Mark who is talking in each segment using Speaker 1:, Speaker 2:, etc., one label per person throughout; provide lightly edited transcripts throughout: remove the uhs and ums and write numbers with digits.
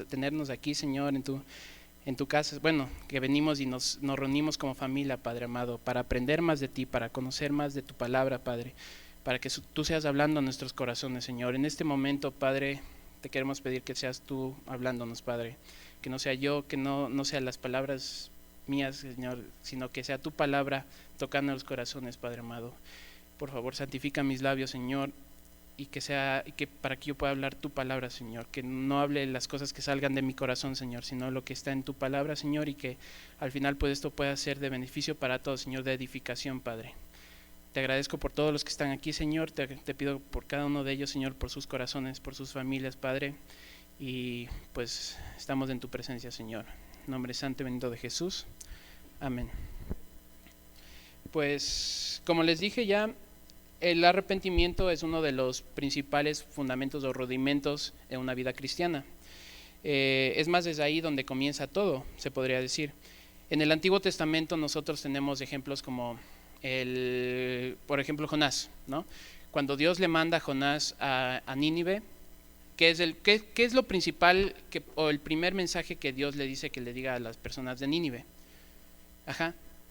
Speaker 1: tenernos aquí, Señor, en tu casa. Bueno, que venimos y nos reunimos como familia, Padre amado, para aprender más de ti, para conocer más de tu palabra, Padre, para que tú seas hablando a nuestros corazones, Señor. En este momento, Padre, te queremos pedir que seas tú hablándonos, Padre, que no sea yo, que no sean las palabras mías, Señor, sino que sea tu palabra tocando los corazones, Padre amado. Por favor, santifica mis labios, Señor, y que para que yo pueda hablar tu palabra, Señor, que no hable las cosas que salgan de mi corazón, Señor, sino lo que está en tu palabra, Señor, y que al final pues esto pueda ser de beneficio para todos, Señor, de edificación, Padre. Te agradezco por todos los que están aquí, Señor, te pido por cada uno de ellos, Señor, por sus corazones, por sus familias, Padre, y pues estamos en tu presencia, Señor. En nombre santo y bendito de Jesús. Amén. Pues como les dije ya, el arrepentimiento es uno de los principales fundamentos o rudimentos en una vida cristiana. Es más, desde ahí donde comienza todo, se podría decir. En el Antiguo Testamento nosotros tenemos ejemplos como, por ejemplo, Jonás, ¿no? Cuando Dios le manda a Jonás a Nínive, ¿qué es lo principal o el primer mensaje que Dios le dice que le diga a las personas de Nínive?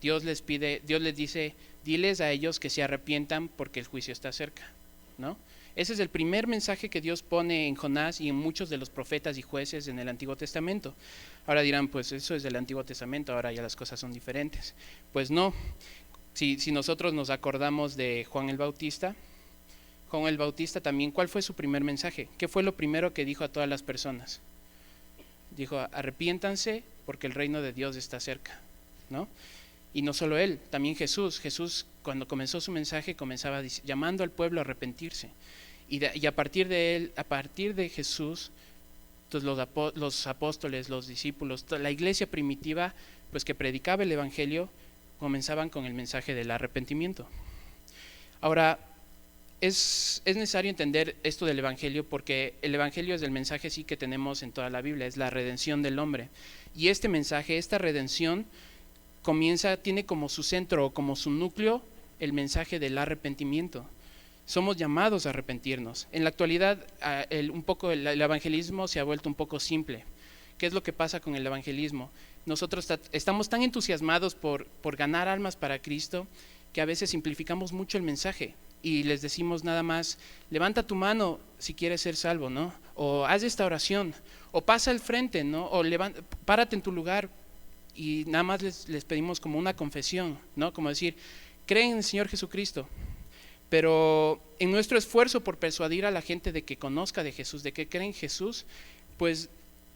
Speaker 1: Dios les dice, diles a ellos que se arrepientan porque el juicio está cerca, ¿no? Ese es el primer mensaje que Dios pone en Jonás y en muchos de los profetas y jueces en el Antiguo Testamento. Ahora dirán, pues eso es del Antiguo Testamento, ahora ya las cosas son diferentes. Pues no, si nosotros nos acordamos de Juan el Bautista también, ¿cuál fue su primer mensaje? ¿Qué fue lo primero que dijo a todas las personas? Dijo, arrepiéntanse porque el reino de Dios está cerca, ¿no? Y no solo él, también Jesús cuando comenzó su mensaje comenzaba llamando al pueblo a arrepentirse. Y a partir de él, a partir de Jesús, pues los apóstoles, los discípulos, la iglesia primitiva, pues que predicaba el evangelio, comenzaban con el mensaje del arrepentimiento. Ahora, es necesario entender esto del evangelio porque el evangelio es el mensaje sí que tenemos en toda la Biblia, es la redención del hombre. Y este mensaje, esta redención, tiene como su centro o como su núcleo el mensaje del arrepentimiento. Somos llamados a arrepentirnos. En la actualidad el evangelismo se ha vuelto un poco simple. ¿Qué es lo que pasa con el evangelismo? Nosotros estamos tan entusiasmados por ganar almas para Cristo que a veces simplificamos mucho el mensaje y les decimos nada más, levanta tu mano si quieres ser salvo, ¿no? O haz esta oración, o pasa al frente, ¿no? O párate en tu lugar. Y nada más les pedimos como una confesión, ¿no? Como decir, creen en el Señor Jesucristo. Pero en nuestro esfuerzo por persuadir a la gente de que conozca de Jesús, de que cree en Jesús, pues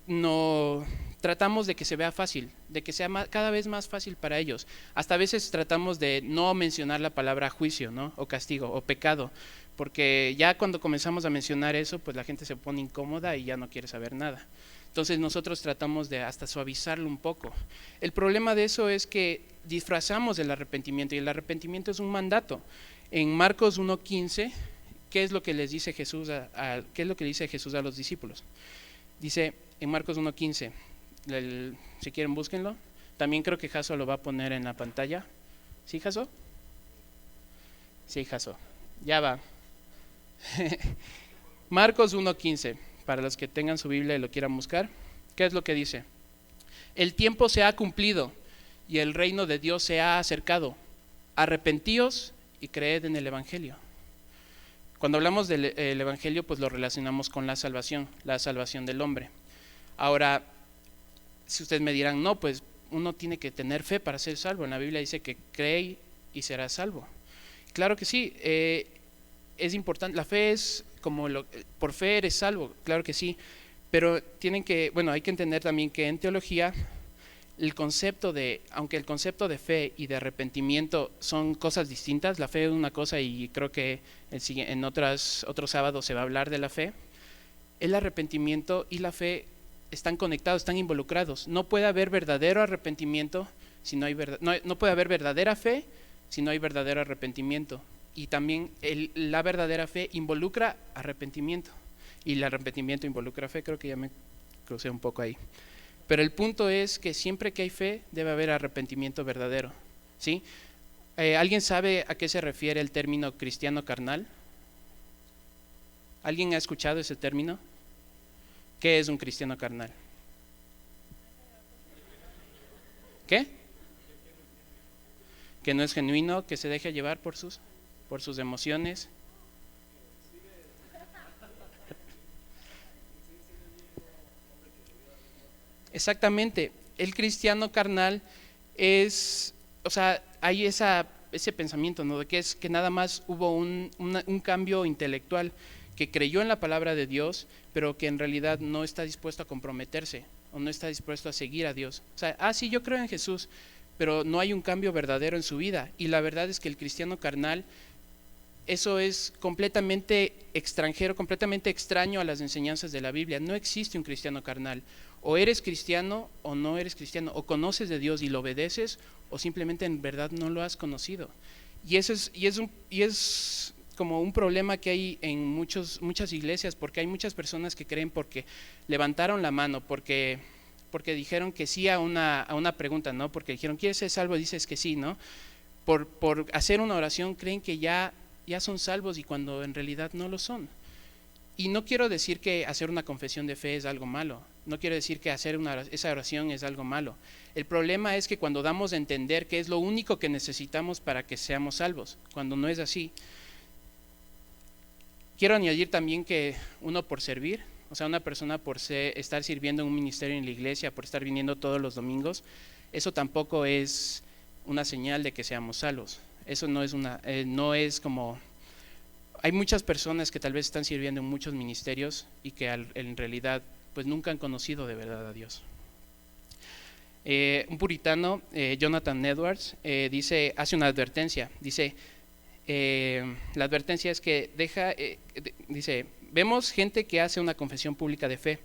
Speaker 1: no tratamos de que se vea fácil, de que sea cada vez más fácil para ellos. Hasta a veces tratamos de no mencionar la palabra juicio, ¿no? O castigo, o pecado, porque ya cuando comenzamos a mencionar eso, pues la gente se pone incómoda y ya no quiere saber nada. Entonces nosotros tratamos de hasta suavizarlo un poco. El problema de eso es que disfrazamos el arrepentimiento y el arrepentimiento es un mandato. En Marcos 1:15, ¿qué es lo que les dice Jesús qué es lo que dice Jesús a los discípulos? Dice en Marcos 1:15, si quieren búsquenlo. También creo que Jaso lo va a poner en la pantalla. ¿Sí, Jaso? Sí, Jaso. Ya va. Marcos 1:15. Para los que tengan su Biblia y lo quieran buscar, ¿qué es lo que dice? El tiempo se ha cumplido y el reino de Dios se ha acercado. Arrepentíos y creed en el evangelio. Cuando hablamos del evangelio, pues lo relacionamos con la salvación del hombre. Ahora, si ustedes me dirán, no, pues uno tiene que tener fe para ser salvo. En la Biblia dice que cree y será salvo. Claro que sí, es importante, la fe es como por fe eres salvo, claro que sí, pero hay que entender también que en teología aunque el concepto de fe y de arrepentimiento son cosas distintas, la fe es una cosa y creo que en otros sábados se va a hablar de la fe, el arrepentimiento y la fe están conectados, están involucrados. No puede haber verdadero arrepentimiento si no hay no puede haber verdadera fe si no hay verdadero arrepentimiento. Y también la verdadera fe involucra arrepentimiento y el arrepentimiento involucra fe. Creo que ya me crucé un poco ahí, pero el punto es que siempre que hay fe debe haber arrepentimiento verdadero, ¿sí? ¿Alguien sabe a qué se refiere el término cristiano carnal? ¿Alguien ha escuchado ese término? ¿Qué es un cristiano carnal? ¿Qué? Que no es genuino, que se deje llevar por sus emociones. Exactamente, el cristiano carnal es, o sea, hay ese pensamiento, ¿no? De que es que nada más hubo un cambio intelectual, que creyó en la palabra de Dios, pero que en realidad no está dispuesto a comprometerse o no está dispuesto a seguir a Dios. O sea, sí, yo creo en Jesús, pero no hay un cambio verdadero en su vida. Y la verdad es que el cristiano carnal, eso es completamente extranjero, completamente extraño a las enseñanzas de la Biblia. No existe un cristiano carnal. O eres cristiano o no eres cristiano, o conoces de Dios y lo obedeces, o simplemente en verdad no lo has conocido. Y eso es como un problema que hay en muchas iglesias, porque hay muchas personas que creen porque levantaron la mano, porque dijeron que sí a una pregunta, ¿no? Porque dijeron, ¿quieres ser salvo? Dices que sí, ¿no? Por hacer una oración creen que ya son salvos, y cuando en realidad no lo son. Y no quiero decir que hacer una confesión de fe es algo malo, no quiero decir que hacer esa oración es algo malo. El problema es que cuando damos a entender que es lo único que necesitamos para que seamos salvos, cuando no es así. Quiero añadir también que uno por servir, o sea, una persona por estar sirviendo en un ministerio en la iglesia, por estar viniendo todos los domingos, eso tampoco es una señal de que seamos salvos. Eso no es como... Hay muchas personas que tal vez están sirviendo en muchos ministerios y que en realidad pues nunca han conocido de verdad a Dios. Un puritano, Jonathan Edwards, hace una advertencia. Dice, la advertencia es que dice, vemos gente que hace una confesión pública de fe,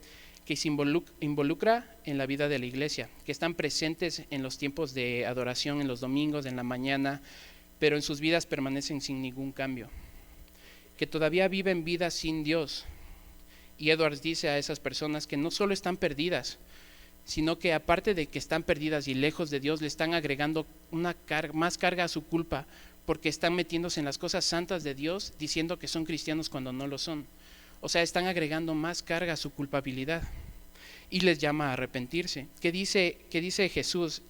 Speaker 1: que se involucra en la vida de la iglesia, que están presentes en los tiempos de adoración, en los domingos, en la mañana, pero en sus vidas permanecen sin ningún cambio, que todavía viven vidas sin Dios. Y Edwards dice a esas personas que no solo están perdidas, sino que aparte de que están perdidas y lejos de Dios, le están agregando más carga a su culpa, porque están metiéndose en las cosas santas de Dios, diciendo que son cristianos cuando no lo son. O sea, están agregando más carga a su culpabilidad, y les llama a arrepentirse. ¿Qué dice Jesús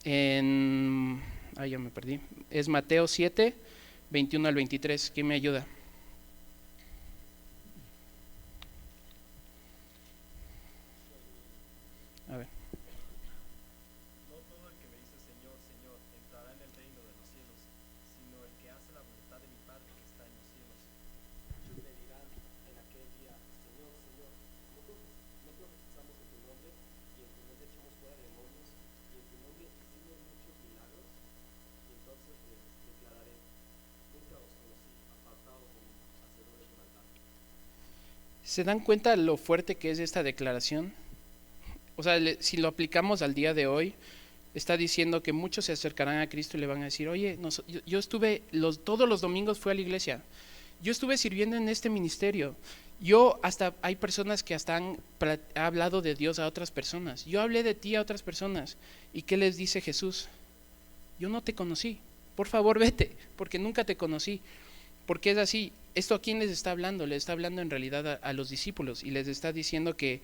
Speaker 1: en... ya me perdí. Es Mateo 7, 21 al 23, ¿quién me ayuda? A ver.
Speaker 2: No todo el que me dice Señor, Señor, entrará en el reino de los cielos, sino el que hace la voluntad de mi Padre que está en los cielos. Muchos me dirán en aquel día, Señor, Señor, no profetizamos en tu nombre, y en tu nombre echamos fuera demonios, y en tu nombre hicimos muchos milagros. Y entonces les declararé, nunca os conocí, apartados de mí, hacedores de maldad.
Speaker 1: ¿Se dan cuenta lo fuerte que es esta declaración? O sea, si lo aplicamos al día de hoy, está diciendo que muchos se acercarán a Cristo y le van a decir, oye, yo estuve, todos los domingos fui a la iglesia, yo estuve sirviendo en este ministerio, hay personas que hasta han hablado de Dios a otras personas, yo hablé de ti a otras personas. ¿Y qué les dice Jesús? Yo no te conocí, por favor vete, porque nunca te conocí. Porque es así. ¿Esto a quién les está hablando? Les está hablando en realidad a los discípulos, y les está diciendo que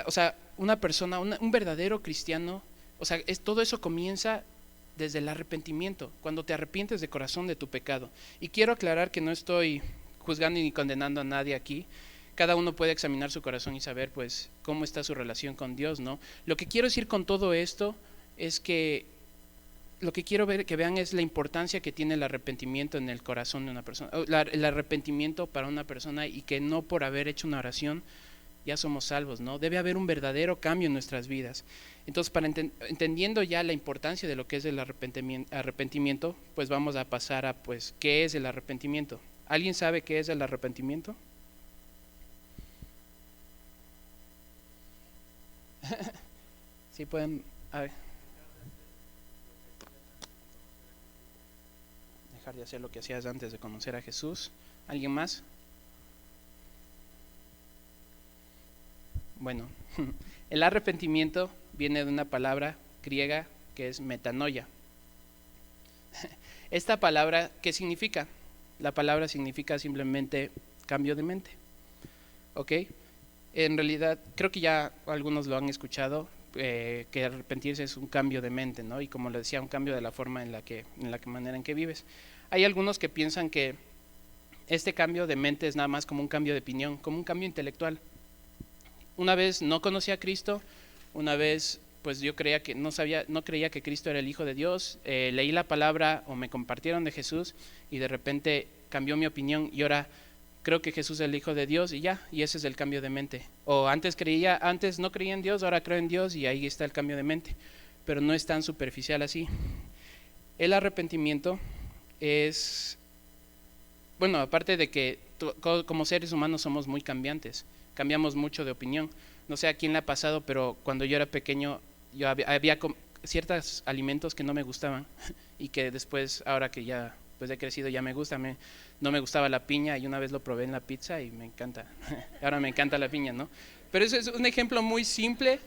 Speaker 1: o sea, una persona, un verdadero cristiano, o sea, todo eso comienza desde el arrepentimiento, cuando te arrepientes de corazón de tu pecado. Y quiero aclarar que no estoy juzgando ni condenando a nadie aquí. Cada uno puede examinar su corazón y saber pues cómo está su relación con Dios, ¿no? Lo que quiero decir con todo esto es que lo que quiero que vean es la importancia que tiene el arrepentimiento en el corazón de una persona, el arrepentimiento para una persona, y que no por haber hecho una oración ya somos salvos, ¿no? Debe haber un verdadero cambio en nuestras vidas. Entonces, entendiendo ya la importancia de lo que es el arrepentimiento, pues vamos a pasar a, pues, ¿qué es el arrepentimiento? ¿Alguien sabe qué es el arrepentimiento? Sí, pueden, a ver. Dejar de hacer lo que hacías antes de conocer a Jesús. ¿Alguien más? Bueno, el arrepentimiento viene de una palabra griega que es metanoia. Esta palabra, ¿qué significa? La palabra significa simplemente cambio de mente. ¿Ok? En realidad, creo que ya algunos lo han escuchado, que arrepentirse es un cambio de mente, ¿no? Y como le decía, un cambio de la forma manera en que vives. Hay algunos que piensan que este cambio de mente es nada más como un cambio de opinión, como un cambio intelectual. Una vez no conocí a Cristo, una vez pues yo creía que no creía que Cristo era el Hijo de Dios, leí la palabra o me compartieron de Jesús y de repente cambió mi opinión y ahora creo que Jesús es el Hijo de Dios y ya, y ese es el cambio de mente. O antes no creía en Dios, ahora creo en Dios y ahí está el cambio de mente. Pero no es tan superficial así. El arrepentimiento es, bueno, aparte de que como seres humanos somos muy cambiantes, cambiamos mucho de opinión. No sé a quién le ha pasado, pero cuando yo era pequeño yo había ciertos alimentos que no me gustaban y que después, ahora que ya pues he crecido, ya me gusta. No me gustaba la piña y una vez lo probé en la pizza y me encanta. Ahora me encanta la piña, ¿no? Pero eso es un ejemplo muy simple,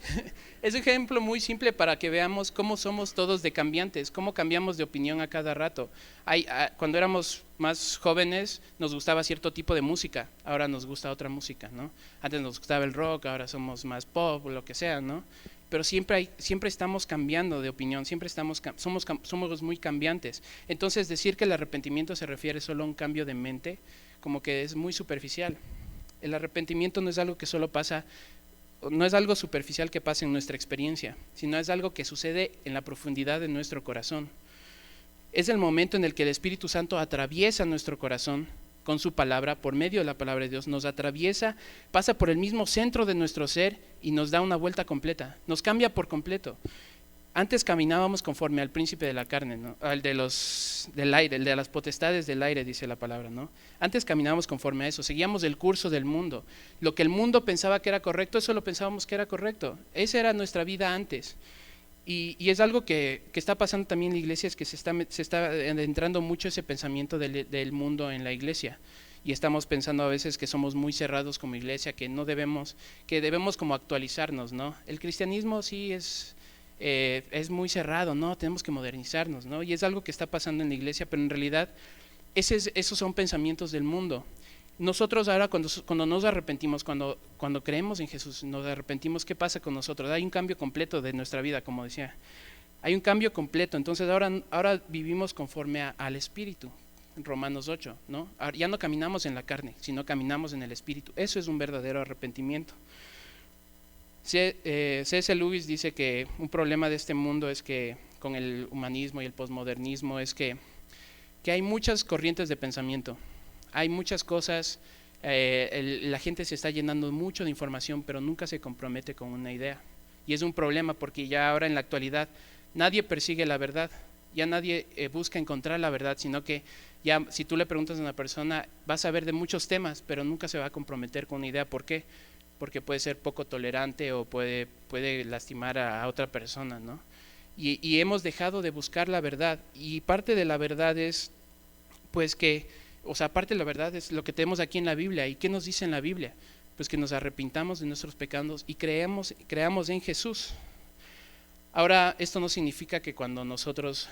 Speaker 1: es un ejemplo muy simple para que veamos cómo somos todos de cambiantes, cómo cambiamos de opinión a cada rato. Cuando éramos más jóvenes nos gustaba cierto tipo de música, ahora nos gusta otra música, ¿no? Antes nos gustaba el rock, ahora somos más pop o lo que sea, ¿no? Pero siempre estamos cambiando de opinión, siempre somos muy cambiantes. Entonces decir que el arrepentimiento se refiere solo a un cambio de mente, como que es muy superficial. El arrepentimiento no es algo que solo pasa, no es algo superficial que pasa en nuestra experiencia, sino es algo que sucede en la profundidad de nuestro corazón. Es el momento en el que el Espíritu Santo atraviesa nuestro corazón con su palabra, por medio de la palabra de Dios, nos atraviesa, pasa por el mismo centro de nuestro ser y nos da una vuelta completa, nos cambia por completo. Antes caminábamos conforme al príncipe de la carne, ¿no? Al del aire, el de las potestades del aire, dice la palabra, ¿no? Antes caminábamos conforme a eso, seguíamos el curso del mundo. Lo que el mundo pensaba que era correcto, eso lo pensábamos que era correcto. Esa era nuestra vida antes. Y es algo que está pasando también en la iglesia, es que se está adentrando mucho ese pensamiento del mundo en la iglesia. Y estamos pensando a veces que somos muy cerrados como iglesia, que debemos como actualizarnos, ¿no? El cristianismo sí es muy cerrado, ¿no? Tenemos que modernizarnos, ¿no? Y es algo que está pasando en la iglesia, pero en realidad esos son pensamientos del mundo. Nosotros ahora cuando nos arrepentimos, cuando creemos en Jesús, nos arrepentimos, ¿qué pasa con nosotros? Hay un cambio completo de nuestra vida, como decía. Hay un cambio completo, entonces ahora vivimos conforme al Espíritu, en Romanos 8, ¿no? Ya no caminamos en la carne, sino caminamos en el Espíritu. Eso es un verdadero arrepentimiento. C.S. Lewis dice que un problema de este mundo es que con el humanismo y el posmodernismo es que hay muchas corrientes de pensamiento, hay muchas cosas, la gente se está llenando mucho de información, pero nunca se compromete con una idea. Y es un problema porque ya ahora en la actualidad nadie persigue la verdad, ya nadie busca encontrar la verdad, sino que ya si tú le preguntas a una persona vas a ver de muchos temas, pero nunca se va a comprometer con una idea. ¿Por qué? Porque puede ser poco tolerante o puede lastimar a otra persona, ¿no? Y hemos dejado de buscar la verdad, y parte de la verdad es, pues parte de la verdad es lo que tenemos aquí en la Biblia. ¿Y qué nos dice en la Biblia? Pues que nos arrepintamos de nuestros pecados y creamos en Jesús. Ahora, esto no significa que cuando nosotros,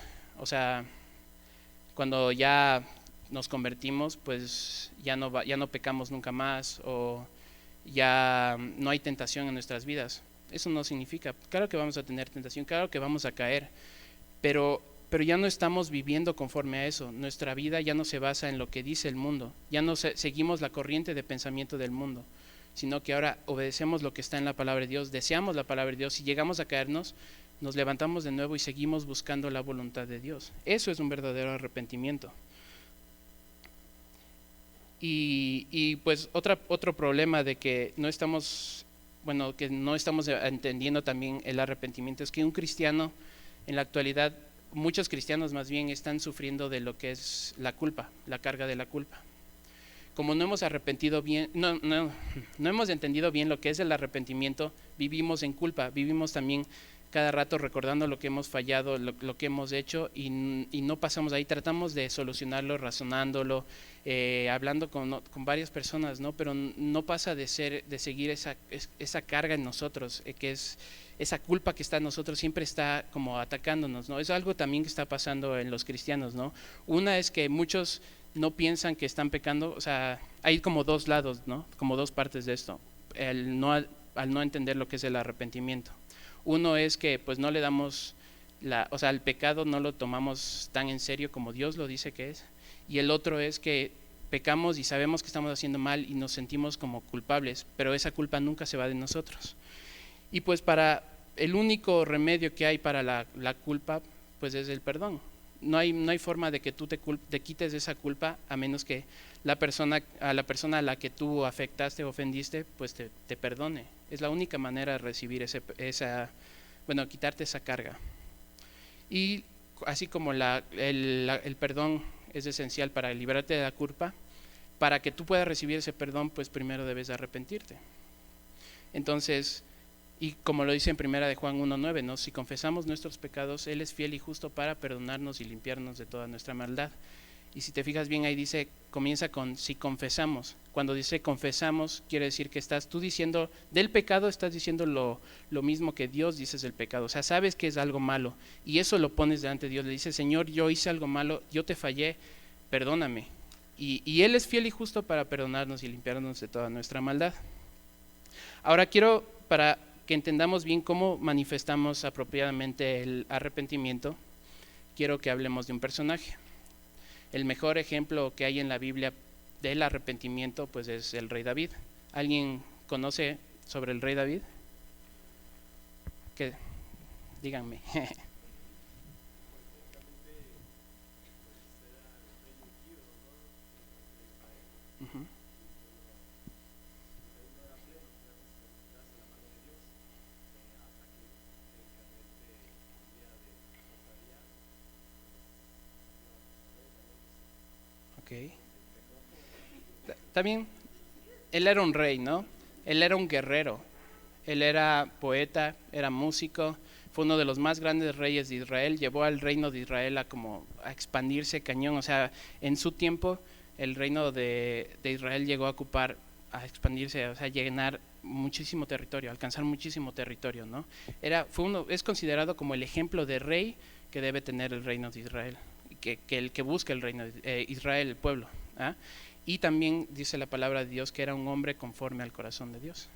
Speaker 1: cuando ya nos convertimos, pues ya no pecamos nunca más, o ya no hay tentación en nuestras vidas. Eso no significa, claro que vamos a tener tentación, claro que vamos a caer, pero ya no estamos viviendo conforme a eso. Nuestra vida ya no se basa en lo que dice el mundo, ya no seguimos la corriente de pensamiento del mundo, sino que ahora obedecemos lo que está en la palabra de Dios, deseamos la palabra de Dios. Si llegamos a caernos, nos levantamos de nuevo y seguimos buscando la voluntad de Dios. Eso es un verdadero arrepentimiento. Y pues otro problema de que no estamos entendiendo también el arrepentimiento es que un cristiano en la actualidad, muchos cristianos más bien están sufriendo de lo que es la culpa, la carga de la culpa. Como no hemos arrepentido bien, no hemos entendido bien lo que es el arrepentimiento, vivimos en culpa, vivimos también cada rato recordando lo que hemos fallado, lo que hemos hecho, y no pasamos ahí. Tratamos de solucionarlo razonándolo, hablando con varias personas, ¿no? Pero no pasa de seguir esa carga en nosotros, que es esa culpa que está en nosotros, siempre está como atacándonos, ¿no? Es algo también que está pasando en los cristianos, ¿no? Una es que muchos no piensan que están pecando, hay como dos lados, ¿no? Como dos partes de esto, al no entender lo que es el arrepentimiento. Uno es que pues no le damos o sea, el pecado no lo tomamos tan en serio como Dios lo dice que es. Y el otro es que pecamos y sabemos que estamos haciendo mal y nos sentimos como culpables, pero esa culpa nunca se va de nosotros. Y pues el único remedio que hay para la culpa pues es el perdón. No hay forma de que tú te quites de esa culpa a menos que la persona a la que tú afectaste o ofendiste pues te perdone. Es la única manera de recibir quitarte esa carga. Y así como el perdón es esencial para liberarte de la culpa, para que tú puedas recibir ese perdón pues primero debes de arrepentirte. Entonces, y como lo dice en primera de Juan 1:9, ¿no? Si confesamos nuestros pecados, Él es fiel y justo para perdonarnos y limpiarnos de toda nuestra maldad. Y si te fijas bien, ahí dice, comienza con si confesamos. Cuando dice confesamos, quiere decir que estás tú diciendo del pecado, estás diciendo lo mismo que Dios dice del pecado. O sea, sabes que es algo malo y eso lo pones delante de Dios. Le dices, Señor, yo hice algo malo, yo te fallé, perdóname. Y Él es fiel y justo para perdonarnos y limpiarnos de toda nuestra maldad. Ahora quiero, para que entendamos bien cómo manifestamos apropiadamente el arrepentimiento, quiero que hablemos de un personaje. El mejor ejemplo que hay en la Biblia del arrepentimiento pues es el rey David. ¿Alguien conoce sobre el rey David? ¿Qué? Díganme. Uh-huh. Okay. También, él era un rey, ¿no? Él era un guerrero, él era poeta, era músico, fue uno de los más grandes reyes de Israel, llevó al reino de Israel a expandirse cañón, o sea, en su tiempo el reino de Israel llegó a expandirse, o sea, llenar muchísimo territorio, alcanzar muchísimo territorio, ¿no? Es considerado como el ejemplo de rey que debe tener el reino de Israel. Que el que busca el reino de Israel, el pueblo. ¿Ah? Y también dice la palabra de Dios que era un hombre conforme al corazón de Dios.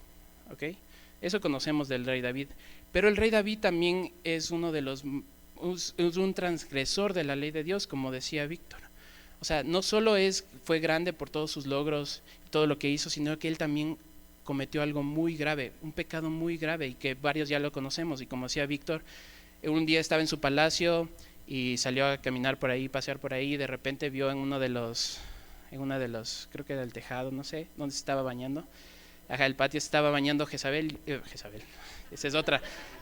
Speaker 1: ¿Okay? Eso conocemos del rey David. Pero el rey David también es es un transgresor de la ley de Dios, como decía Víctor. O sea, no solo fue grande por todos sus logros y todo lo que hizo, sino que él también cometió algo muy grave, un pecado muy grave y que varios ya lo conocemos. Y como decía Víctor, un día estaba en su palacio y salió a caminar por ahí, pasear por ahí, y de repente vio en una de los, creo que era el tejado, no sé, donde se estaba bañando. Ajá, el patio se estaba bañando Jezabel, esa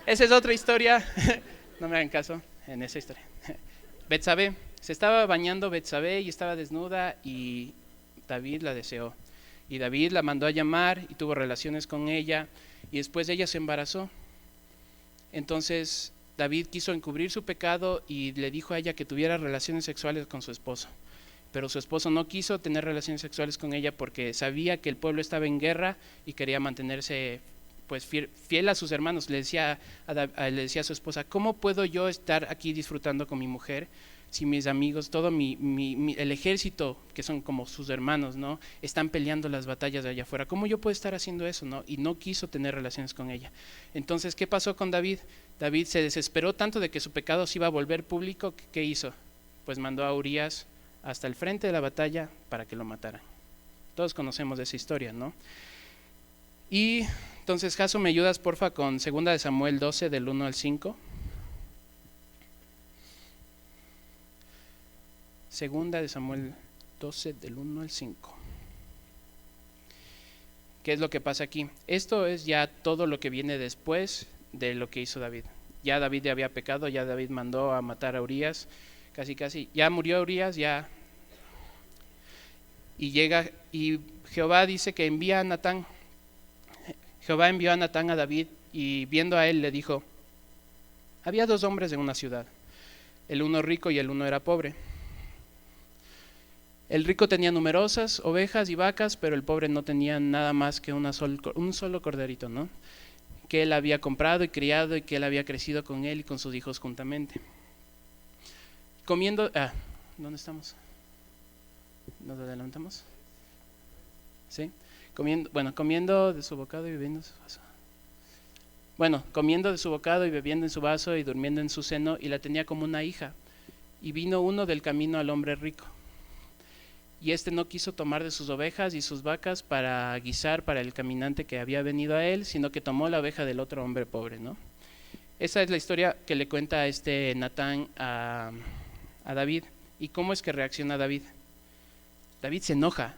Speaker 1: es otra historia, no me hagan caso en esa historia. Betsabé, se estaba bañando Betsabé y estaba desnuda y David la deseó. Y David la mandó a llamar y tuvo relaciones con ella y después ella se embarazó. Entonces David quiso encubrir su pecado y le dijo a ella que tuviera relaciones sexuales con su esposo. Pero su esposo no quiso tener relaciones sexuales con ella porque sabía que el pueblo estaba en guerra y quería mantenerse pues fiel a sus hermanos. Le decía a su esposa, ¿cómo puedo yo estar aquí disfrutando con mi mujer si mis amigos, todo el ejército, que son como sus hermanos, ¿no? Están peleando las batallas de allá afuera? ¿Cómo yo puedo estar haciendo eso, no? Y no quiso tener relaciones con ella. Entonces, ¿qué pasó con David? David se desesperó tanto de que su pecado se iba a volver público. ¿Qué hizo? Pues mandó a Urías hasta el frente de la batalla para que lo mataran. Todos conocemos esa historia, ¿no? Y entonces, Jaso, ¿me ayudas porfa con 2 de Samuel 12 del 1 al 5? 2 de Samuel 12 del 1 al 5. ¿Qué es lo que pasa aquí? Esto es ya todo lo que viene después de lo que hizo David. Ya David había pecado, ya David mandó a matar a Urías, casi, ya murió Urías, ya. Y Jehová dice que envía a Natán. Jehová envió a Natán a David y viendo a él le dijo, había 2 hombres en una ciudad, el uno rico y el uno era pobre. El rico tenía numerosas ovejas y vacas, pero el pobre no tenía nada más que un solo corderito, ¿no? Que él había comprado y criado y que él había crecido con él y con sus hijos juntamente. ¿Dónde estamos? ¿Nos adelantamos? ¿Sí? Comiendo de su bocado y bebiendo su vaso. bueno, comiendo de su bocado y bebiendo en su vaso y durmiendo en su seno, y la tenía como una hija. Y vino uno del camino al hombre rico, y éste no quiso tomar de sus ovejas y sus vacas para guisar para el caminante que había venido a él, sino que tomó la oveja del otro hombre pobre, ¿no? Esa es la historia que le cuenta Natán a David. ¿Y cómo es que reacciona David? David se enoja.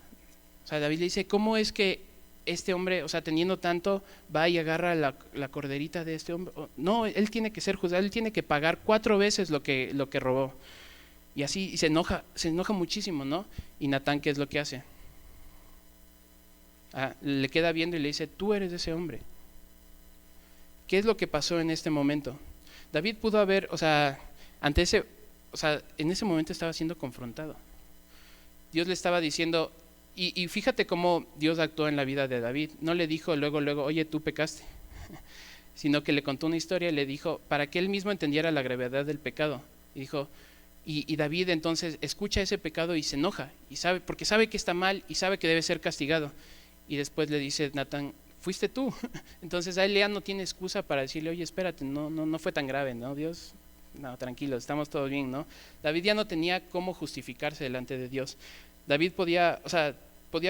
Speaker 1: O sea, David le dice, ¿cómo es que este hombre, o sea, teniendo tanto, va y agarra la corderita de este hombre? No, él tiene que ser juzgado, él tiene que pagar 4 veces lo que robó. Y así y se enoja muchísimo, ¿no? Y Natán, ¿qué es lo que hace? Le queda viendo y le dice, tú eres ese hombre. ¿Qué es lo que pasó en este momento? David pudo haber, en ese momento estaba siendo confrontado. Dios le estaba diciendo, y fíjate cómo Dios actuó en la vida de David. No le dijo luego, oye, tú pecaste, sino que le contó una historia y le dijo, para que él mismo entendiera la gravedad del pecado. Y dijo, y David entonces escucha ese pecado y se enoja, porque sabe que está mal y sabe que debe ser castigado. Y después le dice Natán, fuiste tú. Entonces a él ya no tiene excusa para decirle, oye, espérate, no fue tan grave, ¿no? Dios, no, tranquilo, estamos todos bien, ¿no? David ya no tenía cómo justificarse delante de Dios. David podía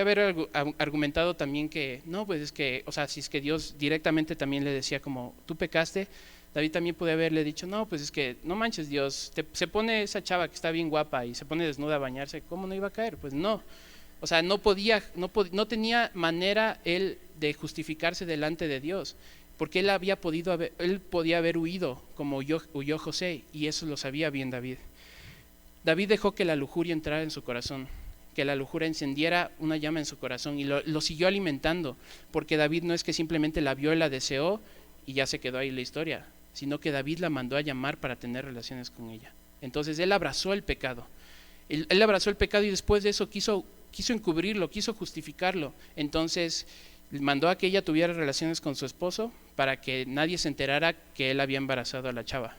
Speaker 1: haber argumentado también que, no, pues es que, si es que Dios directamente también le decía como, tú pecaste, David también podía haberle dicho, no, pues es que, no manches Dios, se pone esa chava que está bien guapa y se pone desnuda a bañarse, ¿cómo no iba a caer? Pues no. No tenía manera él de justificarse delante de Dios, porque él podía haber huido como huyó José, y eso lo sabía bien David. David dejó que la lujuria entrara en su corazón, que la lujuria encendiera una llama en su corazón, y lo siguió alimentando, porque David no es que simplemente la vio y la deseó y ya se quedó ahí la historia, sino que David la mandó a llamar para tener relaciones con ella. Entonces él abrazó el pecado. Él abrazó el pecado y después de eso quiso encubrirlo, quiso justificarlo. Entonces mandó a que ella tuviera relaciones con su esposo para que nadie se enterara que él había embarazado a la chava.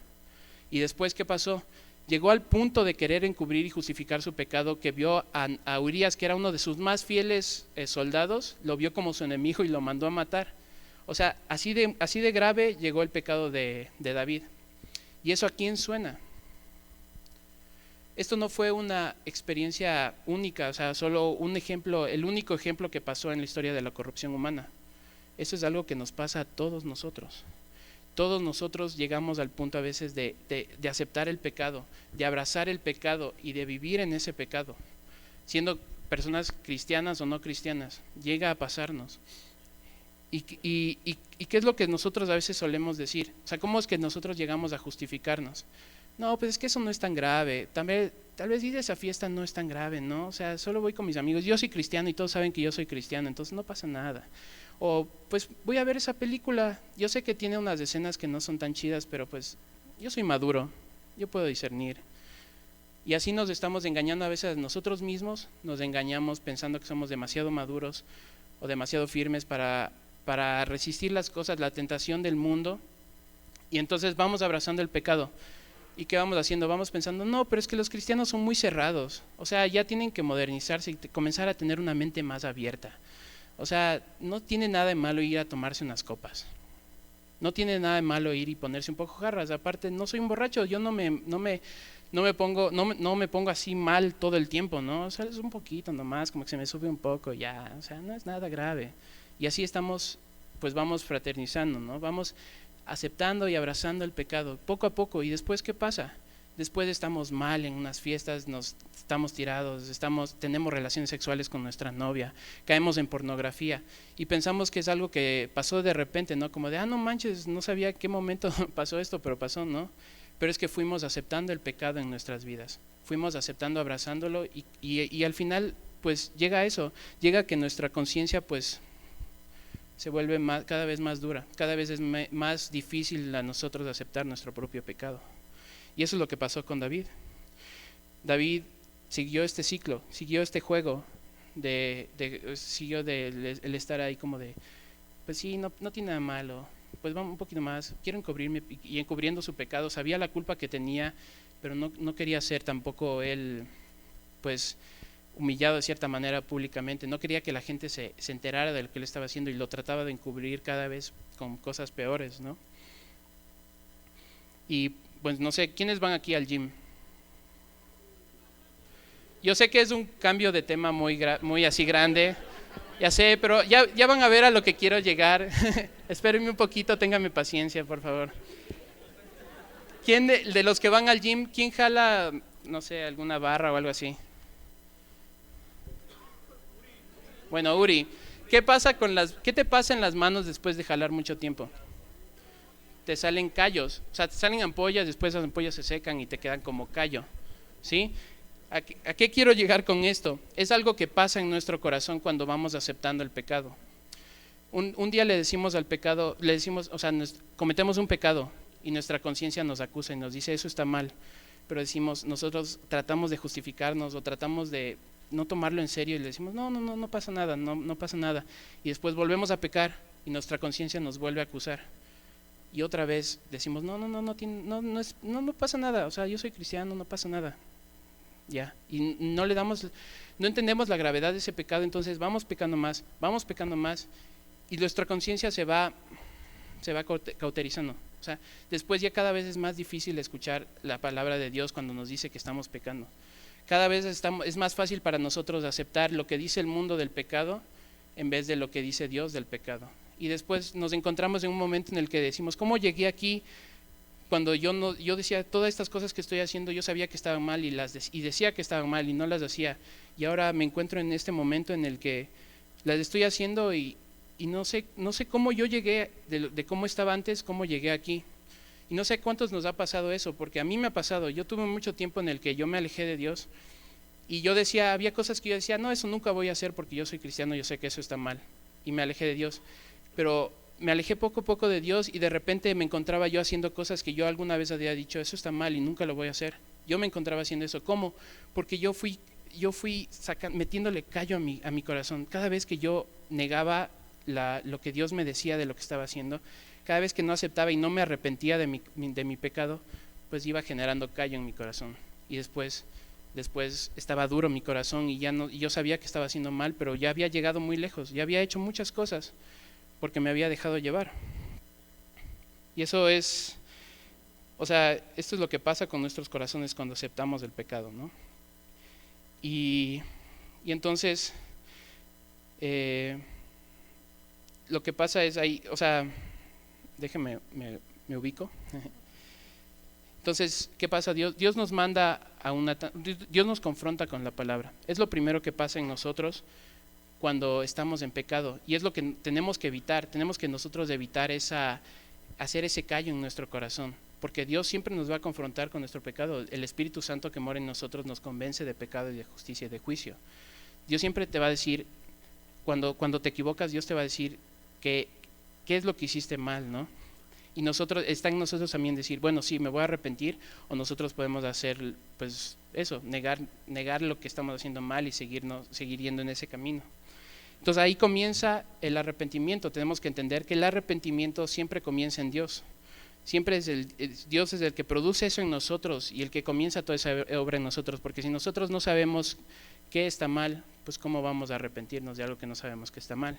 Speaker 1: Y después, ¿qué pasó? Llegó al punto de querer encubrir y justificar su pecado, que vio a Urías, que era uno de sus más fieles soldados, lo vio como su enemigo y lo mandó a matar. O sea, así de grave llegó el pecado de David. ¿Y eso a quién suena? Esto no fue una experiencia única, solo un ejemplo, el único ejemplo que pasó en la historia de la corrupción humana. Eso es algo que nos pasa a todos nosotros. Todos nosotros llegamos al punto a veces de aceptar el pecado, de abrazar el pecado y de vivir en ese pecado, siendo personas cristianas o no cristianas. Llega a pasarnos. ¿Y qué es lo que nosotros a veces solemos decir? ¿Cómo es que nosotros llegamos a justificarnos? No, pues es que eso no es tan grave. Tal vez ir a esa fiesta no es tan grave, ¿no? Solo voy con mis amigos. Yo soy cristiano y todos saben que yo soy cristiano, entonces no pasa nada. O pues voy a ver esa película. Yo sé que tiene unas escenas que no son tan chidas, pero pues yo soy maduro, yo puedo discernir. Y así nos estamos engañando a veces a nosotros mismos, nos engañamos pensando que somos demasiado maduros o demasiado firmes para resistir las cosas, la tentación del mundo, y entonces vamos abrazando el pecado. ¿Y qué vamos haciendo? Vamos pensando, no, pero es que los cristianos son muy cerrados, ya tienen que modernizarse y comenzar a tener una mente más abierta. No tiene nada de malo ir a tomarse unas copas, no tiene nada de malo ir y ponerse un poco jarras. Aparte, no soy un borracho, yo no me pongo así mal todo el tiempo, ¿no? Es un poquito nomás, como que se me sube un poco, ya, no es nada grave. Y así estamos, pues vamos fraternizando, ¿no? Vamos aceptando y abrazando el pecado poco a poco. Y después, ¿qué pasa? Después estamos mal en unas fiestas, estamos tirados, tenemos relaciones sexuales con nuestra novia, caemos en pornografía y pensamos que es algo que pasó de repente, ¿no? Como de, no manches, no sabía qué momento pasó esto, pero pasó, ¿no? Pero es que fuimos aceptando el pecado en nuestras vidas, fuimos aceptando, abrazándolo y al final, pues llega a eso, llega que nuestra conciencia, pues se vuelve cada vez más dura, cada vez es más difícil a nosotros aceptar nuestro propio pecado. Y eso es lo que pasó con David. David siguió este ciclo, siguió este juego, siguió el estar ahí como de, pues sí, no tiene nada malo, pues vamos un poquito más, quiero encubrirme, y encubriendo su pecado, sabía la culpa que tenía, pero no quería ser tampoco él, pues, humillado de cierta manera públicamente, no quería que la gente se enterara de lo que él estaba haciendo y lo trataba de encubrir cada vez con cosas peores, ¿no? Y pues no sé, ¿quiénes van aquí al gym? Yo sé que es un cambio de tema muy así grande, ya sé, pero ya van a ver a lo que quiero llegar. Espérenme un poquito, ténganme paciencia, por favor. ¿Quién de los que van al gym, quién jala, no sé, alguna barra o algo así? Bueno, Uri, ¿qué te pasa en las manos después de jalar mucho tiempo? Te salen callos, o sea, te salen ampollas, después las ampollas se secan y te quedan como callo, ¿sí? ¿A qué quiero llegar con esto? Es algo que pasa en nuestro corazón cuando vamos aceptando el pecado. Un día le decimos al pecado, o sea, cometemos un pecado y nuestra conciencia nos acusa y nos dice, eso está mal, pero nosotros tratamos de justificarnos o tratamos de no tomarlo en serio y le decimos, no pasa nada, no pasa nada. Y después volvemos a pecar y nuestra conciencia nos vuelve a acusar. Y otra vez decimos, no pasa nada, o sea, yo soy cristiano, no pasa nada. Ya, y no entendemos la gravedad de ese pecado, entonces vamos pecando más, y nuestra conciencia se va cauterizando. O sea, después ya cada vez es más difícil escuchar la palabra de Dios cuando nos dice que estamos pecando. Cada vez es más fácil para nosotros aceptar lo que dice el mundo del pecado en vez de lo que dice Dios del pecado. Y después nos encontramos en un momento en el que decimos, ¿cómo llegué aquí? Cuando yo decía, todas estas cosas que estoy haciendo, yo sabía que estaban mal y decía que estaban mal y no las hacía. Y ahora me encuentro en este momento en el que las estoy haciendo y no sé cómo yo llegué, de cómo estaba antes, cómo llegué aquí. Y no sé cuántos nos ha pasado eso, porque a mí me ha pasado. Yo tuve mucho tiempo en el que yo me alejé de Dios y había cosas que yo decía, no, eso nunca voy a hacer porque yo soy cristiano, yo sé que eso está mal. Y me alejé de Dios. Pero me alejé poco a poco de Dios y de repente me encontraba yo haciendo cosas que yo alguna vez había dicho, eso está mal y nunca lo voy a hacer. Yo me encontraba haciendo eso. ¿Cómo? Porque yo fui metiéndole callo a mi corazón. Cada vez que yo negaba lo que Dios me decía de lo que estaba haciendo, cada vez que no aceptaba y no me arrepentía de mi pecado, pues iba generando callo en mi corazón. Y después estaba duro mi corazón y yo sabía que estaba haciendo mal, pero ya había llegado muy lejos, ya había hecho muchas cosas porque me había dejado llevar. Y esto es lo que pasa con nuestros corazones cuando aceptamos el pecado, ¿no? Y entonces, lo que pasa es ahí, o sea, déjeme, me ubico. Entonces, ¿qué pasa? Dios nos manda Dios nos confronta con la palabra. Es lo primero que pasa en nosotros cuando estamos en pecado, y es lo que tenemos que evitar. Tenemos que nosotros evitar hacer ese callo en nuestro corazón, porque Dios siempre nos va a confrontar con nuestro pecado. El Espíritu Santo que mora en nosotros nos convence de pecado y de justicia y de juicio. Dios siempre te va a decir, cuando te equivocas, Dios te va a decir qué es lo que hiciste mal, ¿no? Y está en nosotros también decir, bueno, sí, me voy a arrepentir, o nosotros podemos hacer, pues eso, negar lo que estamos haciendo mal y seguir yendo en ese camino. Entonces ahí comienza el arrepentimiento. Tenemos que entender que el arrepentimiento siempre comienza en Dios. Siempre Dios es el que produce eso en nosotros y el que comienza toda esa obra en nosotros, porque si nosotros no sabemos qué está mal, pues cómo vamos a arrepentirnos de algo que no sabemos que está mal.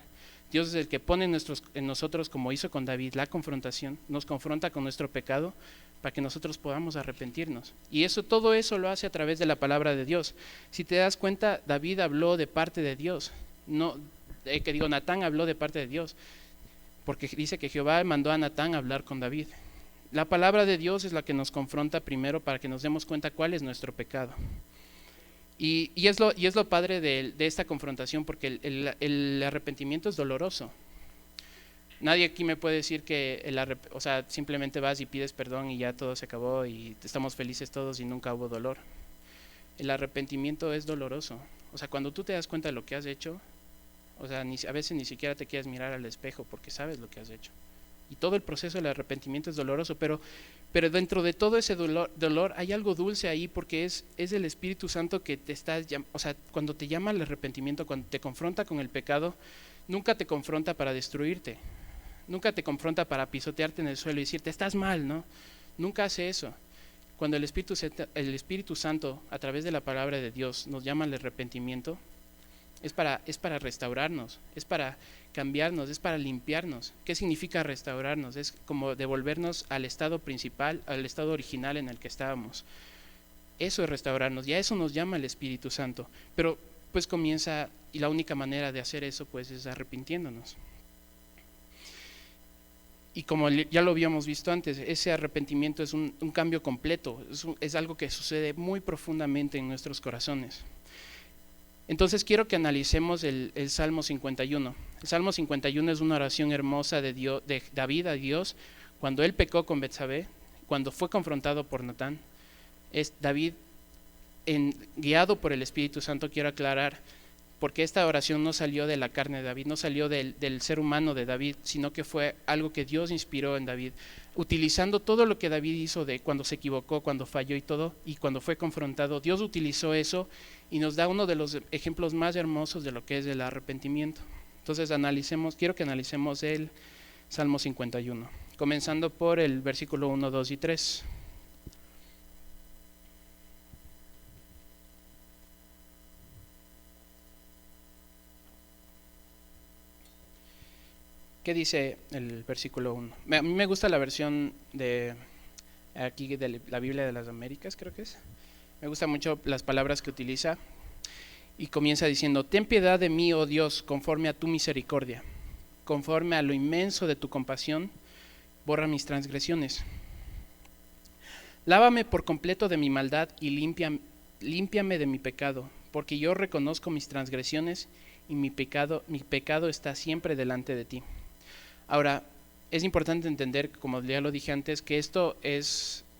Speaker 1: Dios es el que pone en nosotros, como hizo con David, la confrontación, nos confronta con nuestro pecado para que nosotros podamos arrepentirnos. Y todo eso lo hace a través de la palabra de Dios. Si te das cuenta, David habló de parte de Dios. Natán habló de parte de Dios, porque dice que Jehová mandó a Natán a hablar con David. La palabra de Dios es la que nos confronta primero para que nos demos cuenta cuál es nuestro pecado. Y es lo padre de esta confrontación, porque el arrepentimiento es doloroso. Nadie aquí me puede decir que simplemente vas y pides perdón y ya todo se acabó y estamos felices todos y nunca hubo dolor. El arrepentimiento es doloroso. O sea, cuando tú te das cuenta de lo que has hecho, a veces ni siquiera te quieres mirar al espejo porque sabes lo que has hecho. Y todo el proceso del arrepentimiento es doloroso, pero dentro de todo ese dolor hay algo dulce ahí, porque es el Espíritu Santo que cuando te llama al arrepentimiento, cuando te confronta con el pecado, nunca te confronta para destruirte, nunca te confronta para pisotearte en el suelo y decirte estás mal, ¿no? Nunca hace eso. Cuando el Espíritu Santo, a través de la palabra de Dios, nos llama al arrepentimiento, es para restaurarnos, es para cambiarnos, es para limpiarnos. ¿Qué significa restaurarnos? Es como devolvernos al estado principal, al estado original en el que estábamos. Eso es restaurarnos, y a eso nos llama el Espíritu Santo. Pero pues comienza, y la única manera de hacer eso pues es arrepintiéndonos. Y como ya lo habíamos visto antes, ese arrepentimiento es un cambio completo, es algo que sucede muy profundamente en nuestros corazones. Entonces quiero que analicemos el Salmo 51. El Salmo 51 es una oración hermosa de David a Dios cuando él pecó con Betsabé, cuando fue confrontado por Natán. Es David, guiado por el Espíritu Santo, quiero aclarar, porque esta oración no salió de la carne de David, no salió del ser humano de David, sino que fue algo que Dios inspiró en David, utilizando todo lo que David hizo de cuando se equivocó, cuando falló y todo, y cuando fue confrontado. Dios utilizó eso y nos da uno de los ejemplos más hermosos de lo que es el arrepentimiento. Entonces quiero que analicemos el Salmo 51, comenzando por el versículo 1, 2 y 3. ¿Qué dice el versículo 1? A mí me gusta la versión de aquí de la Biblia de las Américas, creo que es. Me gustan mucho las palabras que utiliza y comienza diciendo: ten piedad de mí, oh Dios, conforme a tu misericordia, conforme a lo inmenso de tu compasión, borra mis transgresiones. Lávame por completo de mi maldad y límpiame de mi pecado, porque yo reconozco mis transgresiones y mi pecado está siempre delante de ti. Ahora, es importante entender, como ya lo dije antes, que esto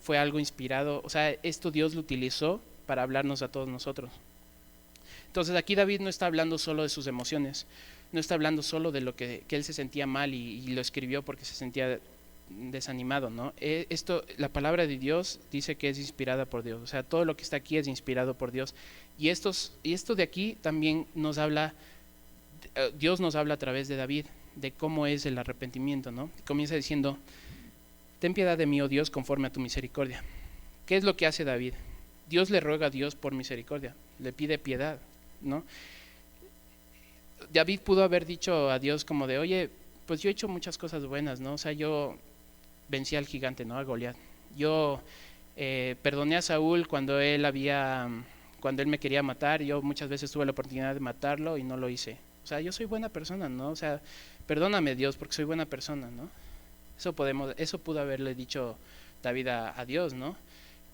Speaker 1: fue algo inspirado, o sea, esto Dios lo utilizó para hablarnos a todos nosotros. Entonces aquí David no está hablando solo de sus emociones, no está hablando solo de lo que él se sentía mal y lo escribió porque se sentía desanimado, ¿no? La palabra de Dios dice que es inspirada por Dios, o sea, todo lo que está aquí es inspirado por Dios. Y esto de aquí también Dios nos habla a través de David, de cómo es el arrepentimiento, ¿no? Comienza diciendo: ten piedad de mí, oh Dios, conforme a tu misericordia. ¿Qué es lo que hace David? Dios le ruega a Dios por misericordia, le pide piedad, ¿no? David pudo haber dicho a Dios como de: oye, pues yo he hecho muchas cosas buenas, ¿no? O sea, yo vencí al gigante, ¿no? A Goliat. Yo perdoné a Saúl cuando él me quería matar. Yo muchas veces tuve la oportunidad de matarlo y no lo hice. O sea, yo soy buena persona, ¿no? O sea, perdóname, Dios, porque soy buena persona, ¿no? Eso pudo haberle dicho David a Dios, ¿no?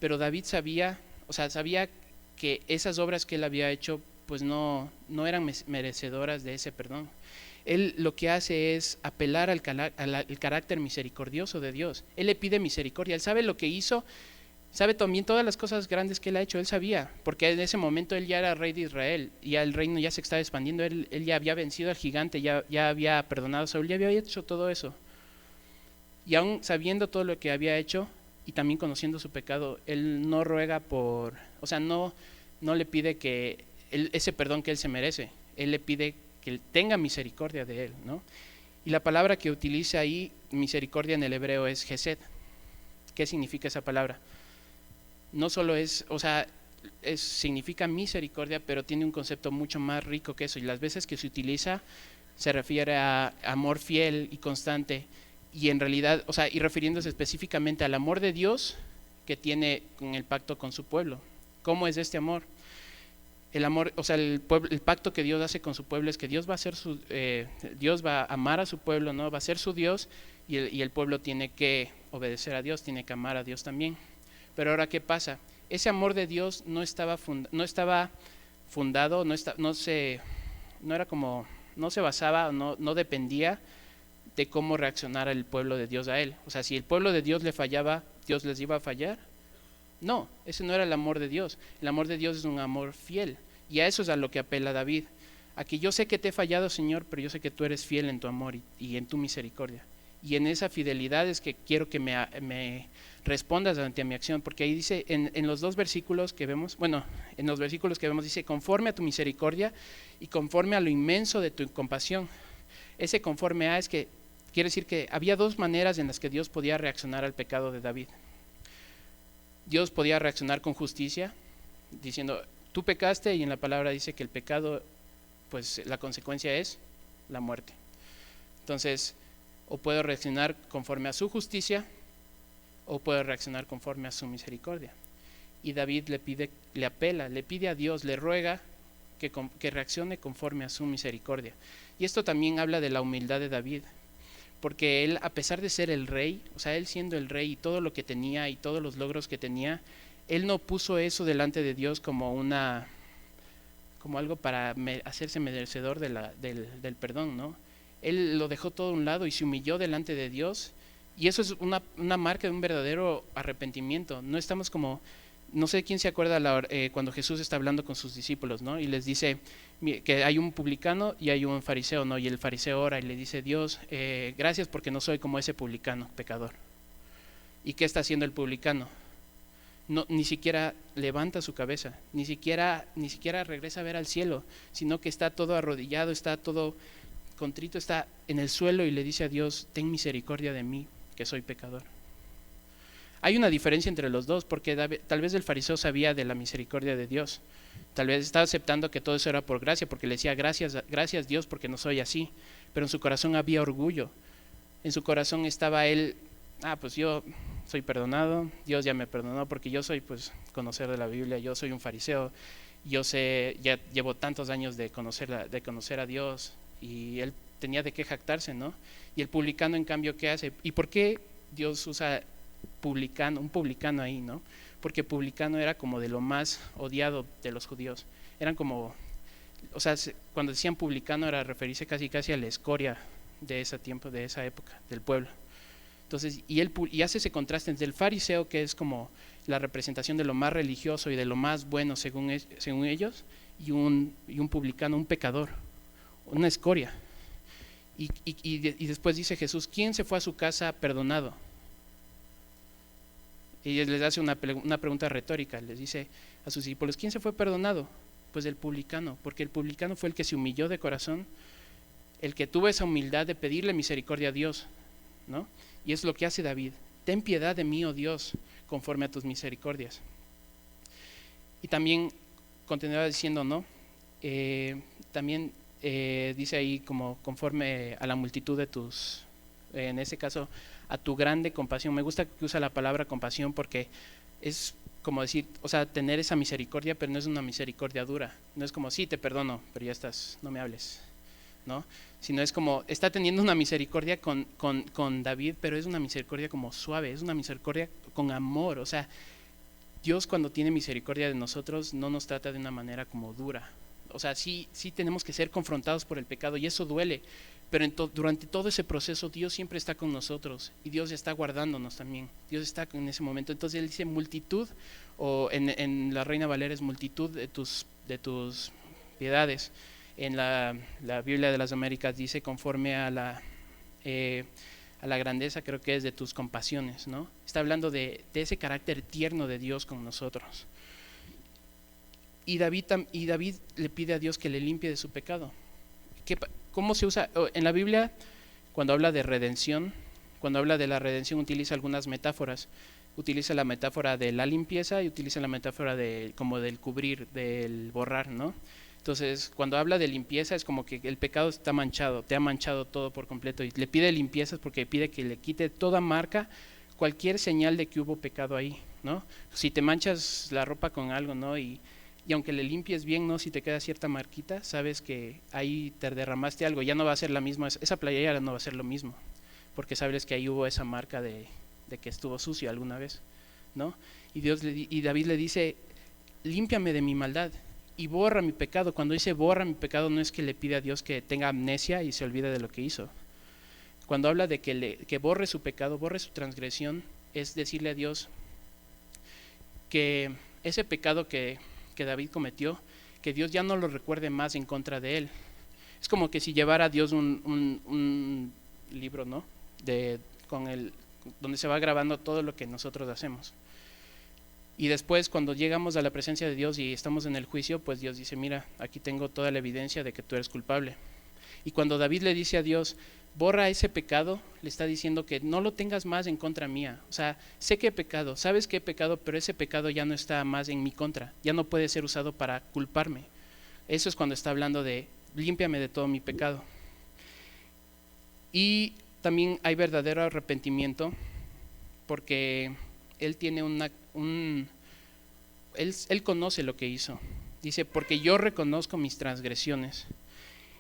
Speaker 1: Pero David sabía que esas obras que él había hecho pues no eran merecedoras de ese perdón. Él lo que hace es apelar al carácter misericordioso de Dios. Él le pide misericordia, él sabe lo que hizo, sabe también todas las cosas grandes que él ha hecho, él sabía, porque en ese momento él ya era rey de Israel, ya el reino ya se estaba expandiendo, él ya había vencido al gigante, ya había perdonado a Saúl, ya había hecho todo eso. Y aún sabiendo todo lo que había hecho y también conociendo su pecado, él no ruega no le pide ese perdón que él se merece, él le pide que él tenga misericordia de él, ¿no? Y la palabra que utiliza ahí, misericordia en el hebreo, es gesed. ¿Qué significa esa palabra? No solo significa misericordia, pero tiene un concepto mucho más rico que eso, y las veces que se utiliza se refiere a amor fiel y constante, y en realidad, y refiriéndose específicamente al amor de Dios que tiene con el pacto con su pueblo. ¿Cómo es este amor? El amor, el pacto que Dios hace con su pueblo es que Dios va a amar a su pueblo, ¿no? Va a ser su Dios, y el pueblo tiene que obedecer a Dios, tiene que amar a Dios también. Pero ahora, ¿qué pasa? Ese amor de Dios no estaba fundado, no se basaba, no dependía de cómo reaccionara el pueblo de Dios a él. O sea, si el pueblo de Dios le fallaba, ¿Dios les iba a fallar? No, ese no era el amor de Dios. El amor de Dios es un amor fiel, y a eso es a lo que apela David. A que yo sé que te he fallado, Señor, pero yo sé que tú eres fiel en tu amor y en tu misericordia. Y en esa fidelidad es que quiero que me respondas ante mi acción, porque ahí dice, en los dos versículos que vemos, dice: conforme a tu misericordia y conforme a lo inmenso de tu compasión. Ese conforme a quiere decir que había dos maneras en las que Dios podía reaccionar al pecado de David. Dios podía reaccionar con justicia, diciendo: tú pecaste, y en la palabra dice que el pecado pues la consecuencia es la muerte. Entonces, o puedo reaccionar conforme a su justicia, o puedo reaccionar conforme a su misericordia. Y David le apela, le pide a Dios, le ruega que reaccione conforme a su misericordia. Y esto también habla de la humildad de David, porque él, a pesar de ser el rey, o sea, él siendo el rey y todo lo que tenía y todos los logros que tenía, él no puso eso delante de Dios como algo para hacerse merecedor del perdón, ¿no? Él lo dejó todo a un lado y se humilló delante de Dios, y eso es una marca de un verdadero arrepentimiento. No estamos como, no sé quién se acuerda cuando Jesús está hablando con sus discípulos, ¿no? Y les dice que hay un publicano y hay un fariseo, ¿no? Y el fariseo ora y le dice: Dios, gracias porque no soy como ese publicano pecador. ¿Y qué está haciendo el publicano? No, ni siquiera levanta su cabeza, ni siquiera regresa a ver al cielo, sino que está todo arrodillado, está todo contrito, está en el suelo y le dice a Dios: ten misericordia de mí, que soy pecador. Hay una diferencia entre los dos, porque tal vez el fariseo sabía de la misericordia de Dios, tal vez estaba aceptando que todo eso era por gracia, porque le decía: gracias Dios porque no soy así, pero en su corazón había orgullo, en su corazón estaba él: pues yo soy perdonado, Dios ya me perdonó porque yo soy, pues, conocer de la Biblia, yo soy un fariseo, yo sé, ya llevo tantos años de conocer a Dios, y él tenía de qué jactarse, ¿no? Y el publicano, en cambio, ¿qué hace? ¿Y por qué Dios usa un publicano ahí, ¿no? Porque publicano era como de lo más odiado de los judíos. Eran como, o sea, cuando decían publicano era referirse casi a la escoria de ese tiempo, de esa época, del pueblo. Entonces, y hace ese contraste entre el fariseo, que es como la representación de lo más religioso y de lo más bueno según ellos, y un publicano, un pecador, una escoria. Y después dice Jesús: ¿quién se fue a su casa perdonado? Y les hace una pregunta retórica, les dice a sus discípulos: ¿quién se fue perdonado? Pues el publicano, porque el publicano fue el que se humilló de corazón, el que tuvo esa humildad de pedirle misericordia a Dios, ¿no? Y es lo que hace David: ten piedad de mí, oh Dios, conforme a tus misericordias. Y también continuaba diciendo, ¿no? También dice ahí como conforme a la multitud de tus, en ese caso, a tu grande compasión. Me gusta que usa la palabra compasión porque es como decir, o sea, tener esa misericordia, pero no es una misericordia dura. No es como: sí, te perdono, pero ya estás, no me hables, ¿no? Sino es como, está teniendo una misericordia con David, pero es una misericordia como suave, es una misericordia con amor. O sea, Dios, cuando tiene misericordia de nosotros, no nos trata de una manera como dura. O sea, sí tenemos que ser confrontados por el pecado, y eso duele, pero durante todo ese proceso Dios siempre está con nosotros, y Dios está guardándonos también. Dios está en ese momento. Entonces él dice multitud, o en la Reina Valera es multitud de tus piedades. En la Biblia de las Américas dice conforme a la grandeza, creo que es, de tus compasiones, ¿no? Está hablando de ese carácter tierno de Dios con nosotros. Y David le pide a Dios que le limpie de su pecado. ¿Cómo se usa? En la Biblia, cuando habla de redención, cuando habla de la redención, utiliza algunas metáforas. Utiliza la metáfora de la limpieza y utiliza la metáfora como del cubrir, del borrar, ¿no? Entonces, cuando habla de limpieza, es como que el pecado está manchado, te ha manchado todo por completo, y le pide limpieza porque pide que le quite toda marca, cualquier señal de que hubo pecado ahí, ¿no? Si te manchas la ropa con algo, ¿no? Y aunque le limpies bien, ¿no? Si te queda cierta marquita, sabes que ahí te derramaste algo, ya no va a ser la misma, esa playera no va a ser lo mismo, porque sabes que ahí hubo esa marca de que estuvo sucio alguna vez, ¿no? Y David le dice: límpiame de mi maldad y borra mi pecado. Cuando dice borra mi pecado, no es que le pide a Dios que tenga amnesia y se olvide de lo que hizo. Cuando habla de que borre su pecado, borre su transgresión, es decirle a Dios que ese pecado que David cometió, que Dios ya no lo recuerde más en contra de él. Es como que si llevara a Dios un libro, ¿no? Donde se va grabando todo lo que nosotros hacemos. Y después, cuando llegamos a la presencia de Dios y estamos en el juicio, pues Dios dice: mira, aquí tengo toda la evidencia de que tú eres culpable. Y cuando David le dice a Dios: borra ese pecado, le está diciendo que no lo tengas más en contra mía. O sea, sé que he pecado, sabes que he pecado, pero ese pecado ya no está más en mi contra, ya no puede ser usado para culparme. Eso es cuando está hablando de límpiame de todo mi pecado. Y también hay verdadero arrepentimiento porque él tiene él conoce lo que hizo. Dice, porque yo reconozco mis transgresiones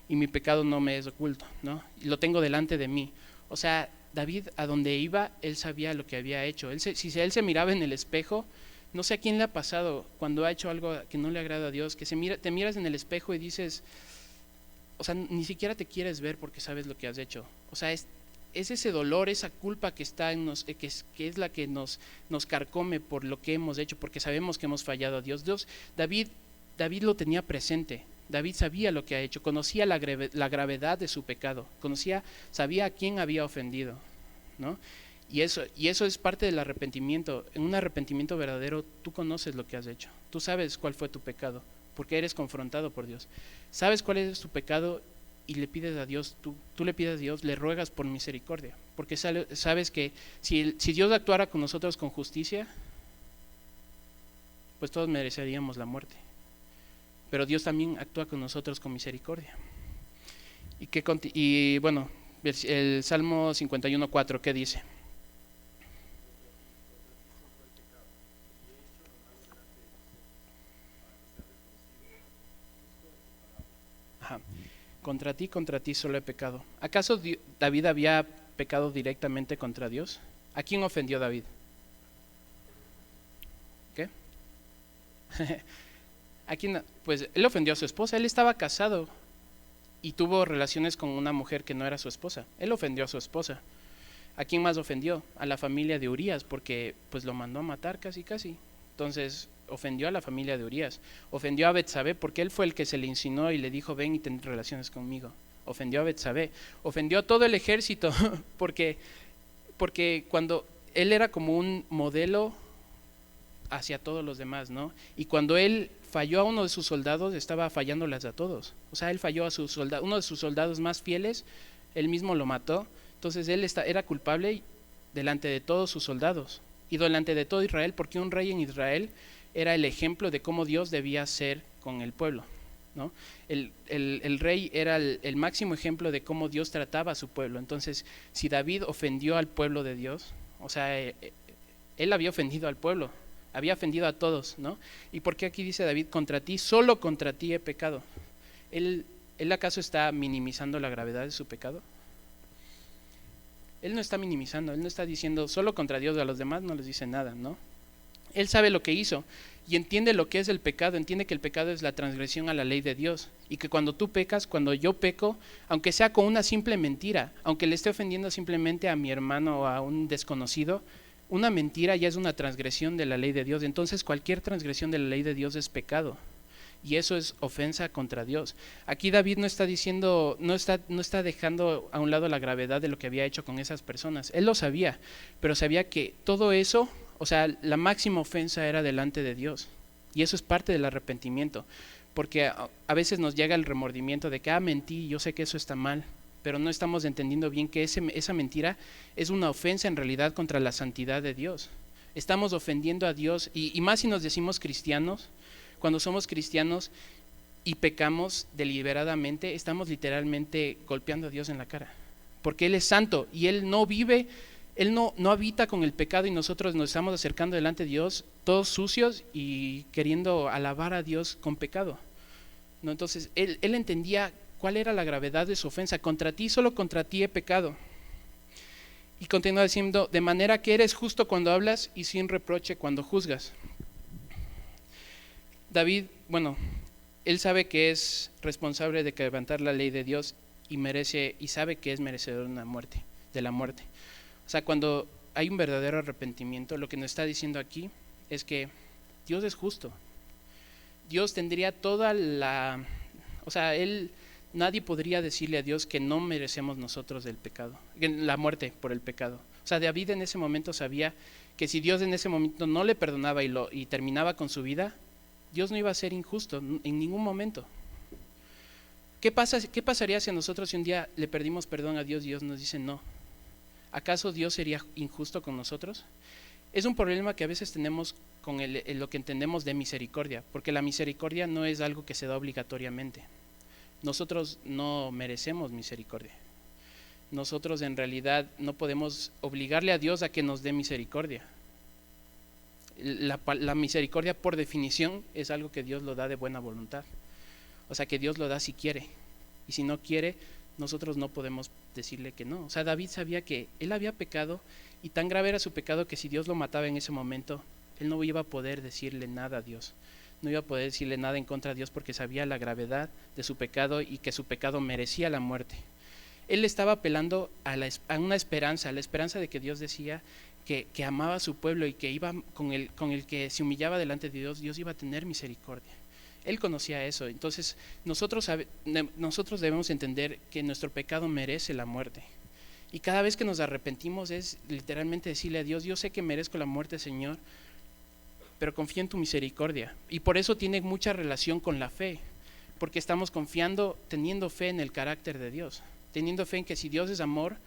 Speaker 1: y mi pecado no me es oculto, ¿no? Y lo tengo delante de mí. O sea, David, a donde iba, él sabía lo que había hecho. Si él se miraba en el espejo, no sé a quién le ha pasado cuando ha hecho algo que no le agrada a Dios, que te miras en el espejo y dices, o sea, ni siquiera te quieres ver porque sabes lo que has hecho. O sea, es ese dolor, esa culpa que está en que es la que nos carcome por lo que hemos hecho, porque sabemos que hemos fallado a Dios. David lo tenía presente. David sabía lo que ha hecho, conocía la gravedad de su pecado, sabía a quién había ofendido, ¿no? Y eso es parte del arrepentimiento. En un arrepentimiento verdadero, tú conoces lo que has hecho, tú sabes cuál fue tu pecado, porque eres confrontado por Dios. Sabes cuál es tu pecado y le pides a Dios, tú le pides a Dios, le ruegas por misericordia, porque sabes que si Dios actuara con nosotros con justicia, pues todos mereceríamos la muerte. Pero Dios también actúa con nosotros con misericordia. Y bueno, el Salmo 51:4, ¿qué dice? Ajá. Contra ti solo he pecado. ¿Acaso David había pecado directamente contra Dios? ¿A quién ofendió David? ¿Qué? ¿A quién? Pues él ofendió a su esposa. Él estaba casado y tuvo relaciones con una mujer que no era su esposa. Él ofendió a su esposa. ¿A quién más ofendió? A la familia de Urías, porque pues lo mandó a matar casi. Entonces ofendió a la familia de Urías. Ofendió a Betsabé porque él fue el que se le insinuó y le dijo, ven y ten relaciones conmigo. Ofendió a Betsabé. Ofendió a todo el ejército porque cuando él era como un modelo hacia todos los demás, ¿no? Y cuando él falló a uno de sus soldados, estaba fallándolas a todos. O sea, él falló a uno de sus soldados más fieles, él mismo lo mató. Entonces él era culpable delante de todos sus soldados y delante de todo Israel, porque un rey en Israel era el ejemplo de cómo Dios debía ser con el pueblo, ¿no? El rey era el máximo ejemplo de cómo Dios trataba a su pueblo. Entonces, si David ofendió al pueblo de Dios, o sea, él había ofendido al pueblo, había ofendido a todos, ¿no? ¿Y por qué aquí dice David, solo contra ti he pecado? ¿Él acaso está minimizando la gravedad de su pecado? Él no está minimizando, él no está diciendo solo contra Dios, a los demás no les dice nada, ¿no? Él sabe lo que hizo y entiende lo que es el pecado, entiende que el pecado es la transgresión a la ley de Dios y que cuando tú pecas, cuando yo peco, aunque sea con una simple mentira, aunque le esté ofendiendo simplemente a mi hermano o a un desconocido, una mentira ya es una transgresión de la ley de Dios. Entonces cualquier transgresión de la ley de Dios es pecado y eso es ofensa contra Dios. Aquí David no está diciendo, no está dejando a un lado la gravedad de lo que había hecho con esas personas. Él lo sabía, pero sabía que todo eso, o sea, la máxima ofensa era delante de Dios y eso es parte del arrepentimiento, porque a veces nos llega el remordimiento de que mentí, yo sé que eso está mal, pero no estamos entendiendo bien que esa mentira es una ofensa en realidad contra la santidad de Dios. Estamos ofendiendo a Dios y más si nos decimos cristianos. Cuando somos cristianos y pecamos deliberadamente, estamos literalmente golpeando a Dios en la cara, porque Él es santo y Él no vive, Él no habita con el pecado y nosotros nos estamos acercando delante de Dios todos sucios y queriendo alabar a Dios con pecado, ¿no? Entonces él entendía cuál era la gravedad de su ofensa. Solo contra ti he pecado. Y continúa diciendo, de manera que eres justo cuando hablas y sin reproche cuando juzgas. David, bueno, él sabe que es responsable de quebrantar la ley de Dios y sabe que es merecedor de la muerte. O sea, cuando hay un verdadero arrepentimiento, lo que nos está diciendo aquí es que Dios es justo. Dios tendría nadie podría decirle a Dios que no merecemos nosotros el pecado, la muerte por el pecado. O sea, David en ese momento sabía que si Dios en ese momento no le perdonaba y terminaba con su vida, Dios no iba a ser injusto en ningún momento. ¿Qué pasaría si a nosotros un día le perdimos perdón a Dios y Dios nos dice no? ¿Acaso Dios sería injusto con nosotros? Es un problema que a veces tenemos con lo que entendemos de misericordia, porque la misericordia no es algo que se da obligatoriamente. nosotros no merecemos misericordia. Nosotros en realidad no podemos obligarle a Dios a que nos dé misericordia. La misericordia, por definición, es algo que Dios lo da de buena voluntad. O sea, que Dios lo da si quiere. Y si no quiere, nosotros no podemos decirle que no. O sea, David sabía que él había pecado, y tan grave era su pecado que si Dios lo mataba en ese momento, él no iba a poder decirle nada a Dios. No iba a poder decirle nada en contra de Dios, porque sabía la gravedad de su pecado y que su pecado merecía la muerte. Él estaba apelando a una esperanza, a la esperanza de que Dios decía que amaba a su pueblo y que iba con el que se humillaba delante de Dios, Dios iba a tener misericordia. Él conocía eso. Entonces nosotros debemos entender que nuestro pecado merece la muerte. Y cada vez que nos arrepentimos es literalmente decirle a Dios: yo sé que merezco la muerte, Señor, pero confío en tu misericordia. Y por eso tiene mucha relación con la fe, porque estamos confiando, teniendo fe en el carácter de Dios, teniendo fe en que si Dios es amor,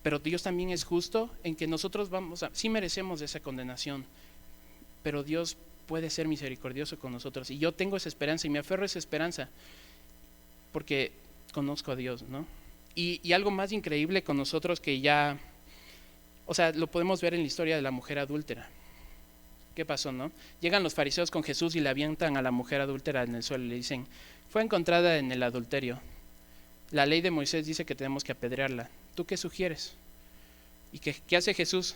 Speaker 1: pero Dios también es justo, en que nosotros sí merecemos esa condenación, pero Dios puede ser misericordioso con nosotros. Y yo tengo esa esperanza y me aferro a esa esperanza porque conozco a Dios, ¿no? Y algo más increíble con nosotros que ya, o sea, lo podemos ver en la historia de la mujer adúltera. ¿Qué pasó, no? Llegan los fariseos con Jesús y le avientan a la mujer adúltera en el suelo y le dicen: fue encontrada en el adulterio. La ley de Moisés dice que tenemos que apedrearla. ¿Tú qué sugieres? ¿Y qué hace Jesús?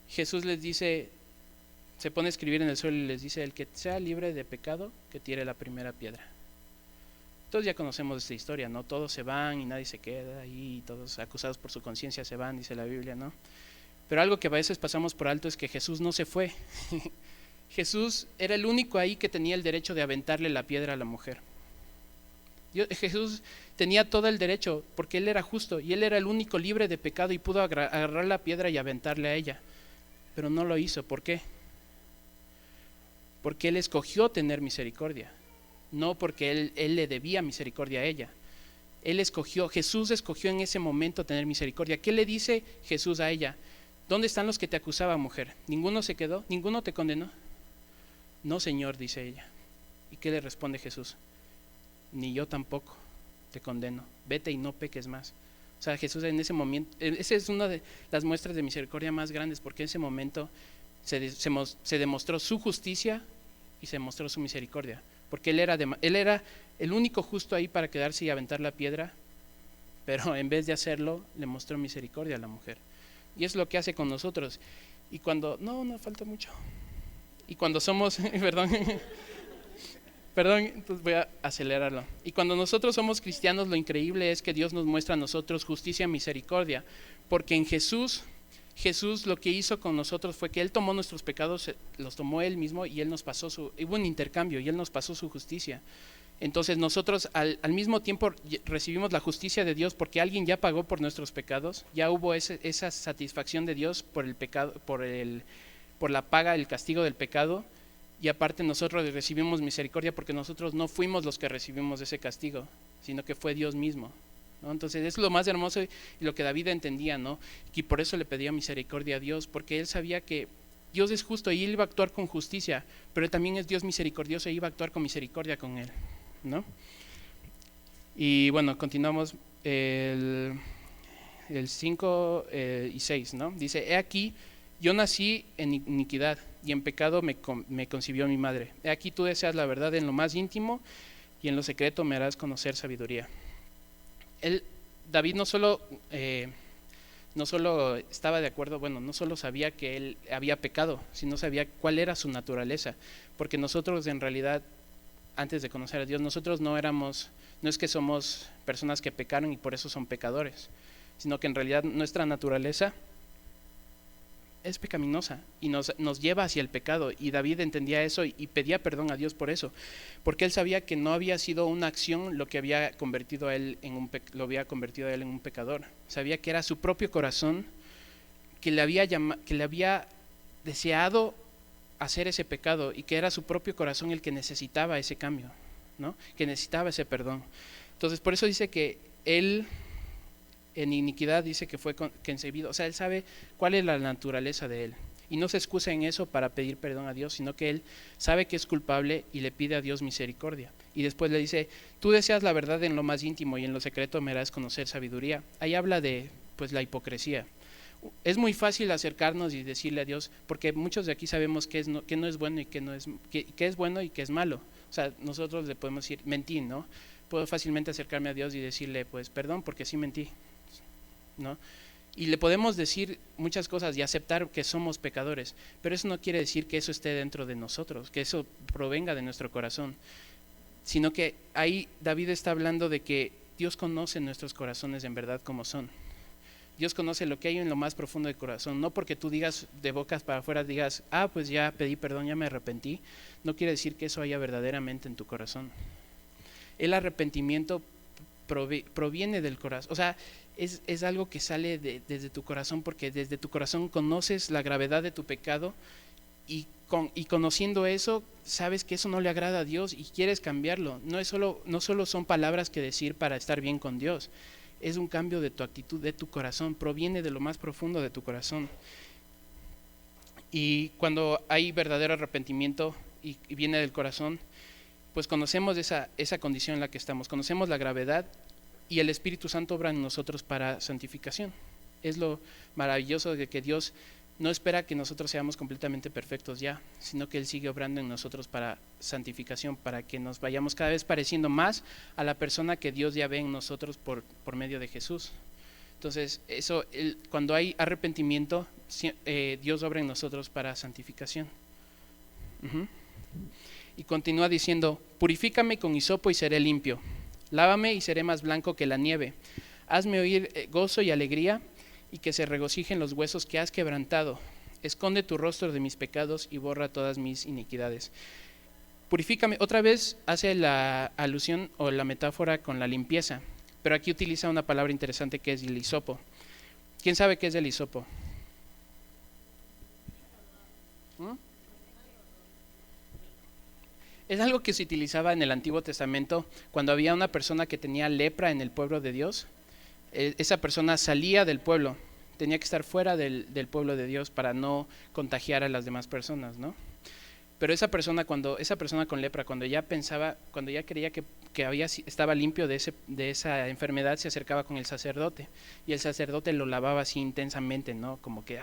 Speaker 1: Jesús les dice, se pone a escribir en el suelo y les dice: el que sea libre de pecado, que tire la primera piedra. Todos ya conocemos esta historia, ¿no? Todos se van y nadie se queda ahí, todos acusados por su conciencia se van, dice la Biblia, ¿no? Pero algo que a veces pasamos por alto es que Jesús no se fue. Jesús era el único ahí que tenía el derecho de aventarle la piedra a la mujer. Jesús tenía todo el derecho porque Él era justo y Él era el único libre de pecado y pudo agarrar la piedra y aventarle a ella. Pero no lo hizo. ¿Por qué? Porque Él escogió tener misericordia, no porque él le debía misericordia a ella. Jesús escogió en ese momento tener misericordia. ¿Qué le dice Jesús a ella? ¿Dónde están los que te acusaban, mujer? ¿Ninguno se quedó? ¿Ninguno te condenó? No, Señor, dice ella. ¿Y qué le responde Jesús? Ni yo tampoco te condeno. Vete y no peques más. O sea, Jesús en ese momento, esa es una de las muestras de misericordia más grandes, porque en ese momento se demostró su justicia y se mostró su misericordia. Porque él era el único justo ahí para quedarse y aventar la piedra, pero en vez de hacerlo, le mostró misericordia a la mujer. Y es lo que hace con nosotros. Y cuando, no falta mucho. Y cuando somos, perdón, entonces voy a acelerarlo. Y cuando nosotros somos cristianos, lo increíble es que Dios nos muestra a nosotros justicia y misericordia, porque en Jesús lo que hizo con nosotros fue que Él tomó nuestros pecados, los tomó Él mismo y Él nos pasó hubo un intercambio y Él nos pasó su justicia. Entonces nosotros al mismo tiempo recibimos la justicia de Dios porque alguien ya pagó por nuestros pecados, ya hubo esa satisfacción de Dios por el pecado, por la paga, el castigo del pecado, y aparte nosotros recibimos misericordia porque nosotros no fuimos los que recibimos ese castigo, sino que fue Dios mismo, ¿no? Entonces es lo más hermoso y lo que David entendía, ¿no? Y por eso le pedía misericordia a Dios, porque él sabía que Dios es justo y él iba a actuar con justicia, pero también es Dios misericordioso y iba a actuar con misericordia con él, ¿no? Y bueno, continuamos el 5 y 6, ¿no? Dice: he aquí, yo nací en iniquidad y en pecado me concibió mi madre. He aquí, tú deseas la verdad en lo más íntimo y en lo secreto me harás conocer sabiduría. David no solo estaba de acuerdo, no solo sabía que él había pecado, sino sabía cuál era su naturaleza, porque nosotros en realidad, antes de conocer a Dios, nosotros no es que somos personas que pecaron y por eso son pecadores, sino que en realidad nuestra naturaleza es pecaminosa y nos lleva hacia el pecado, y David entendía eso y pedía perdón a Dios por eso, porque él sabía que no había sido una acción lo que había convertido a él en un pecador. Sabía que era su propio corazón que le había deseado hacer ese pecado, y que era su propio corazón el que necesitaba ese cambio, ¿no? Que necesitaba ese perdón. Entonces por eso dice que él en iniquidad, dice que fue concebido. O sea, él sabe cuál es la naturaleza de él. y no se excusa en eso para pedir perdón a Dios, sino que él sabe que es culpable y le pide a Dios misericordia. Y después le dice, tú deseas la verdad en lo más íntimo y en lo secreto me harás conocer sabiduría. Ahí habla de pues la hipocresía. Es muy fácil acercarnos y decirle a Dios, porque muchos de aquí sabemos que no es bueno y que es bueno y que es malo. O sea, nosotros le podemos decir, mentí, ¿no? Puedo fácilmente acercarme a Dios y decirle, pues perdón porque sí mentí, ¿no? Y le podemos decir muchas cosas y aceptar que somos pecadores, pero eso no quiere decir que eso esté dentro de nosotros, que eso provenga de nuestro corazón, sino que ahí David está hablando de que Dios conoce nuestros corazones en verdad como son. Dios conoce lo que hay en lo más profundo del corazón, no porque tú digas de bocas para afuera, digas, pues ya pedí perdón, ya me arrepentí, no quiere decir que eso haya verdaderamente en tu corazón. El arrepentimiento proviene del corazón, o sea, es algo que sale desde tu corazón, porque desde tu corazón conoces la gravedad de tu pecado y conociendo eso, sabes que eso no le agrada a Dios y quieres cambiarlo. No solo son palabras que decir para estar bien con Dios, es un cambio de tu actitud, de tu corazón, proviene de lo más profundo de tu corazón. Y cuando hay verdadero arrepentimiento y viene del corazón, pues conocemos esa condición en la que estamos, conocemos la gravedad y el Espíritu Santo obra en nosotros para santificación. Es lo maravilloso de que Dios no espera que nosotros seamos completamente perfectos ya, sino que Él sigue obrando en nosotros para santificación, para que nos vayamos cada vez pareciendo más a la persona que Dios ya ve en nosotros por medio de Jesús. Entonces, cuando hay arrepentimiento, Dios obra en nosotros para santificación. Y continúa diciendo, purifícame con hisopo y seré limpio, lávame y seré más blanco que la nieve, hazme oír gozo y alegría, y que se regocijen los huesos que has quebrantado. Esconde tu rostro de mis pecados y borra todas mis iniquidades. Purifícame. Otra vez hace la alusión o la metáfora con la limpieza, pero aquí utiliza una palabra interesante que es el hisopo. ¿Quién sabe qué es el hisopo? Es algo que se utilizaba en el Antiguo Testamento cuando había una persona que tenía lepra en el pueblo de Dios. Esa persona salía del pueblo, tenía que estar fuera del pueblo de Dios para no contagiar a las demás personas, ¿no? Pero esa persona con lepra, cuando ya creía que estaba limpio de esa enfermedad, se acercaba con el sacerdote y el sacerdote lo lavaba así intensamente, ¿no? Como que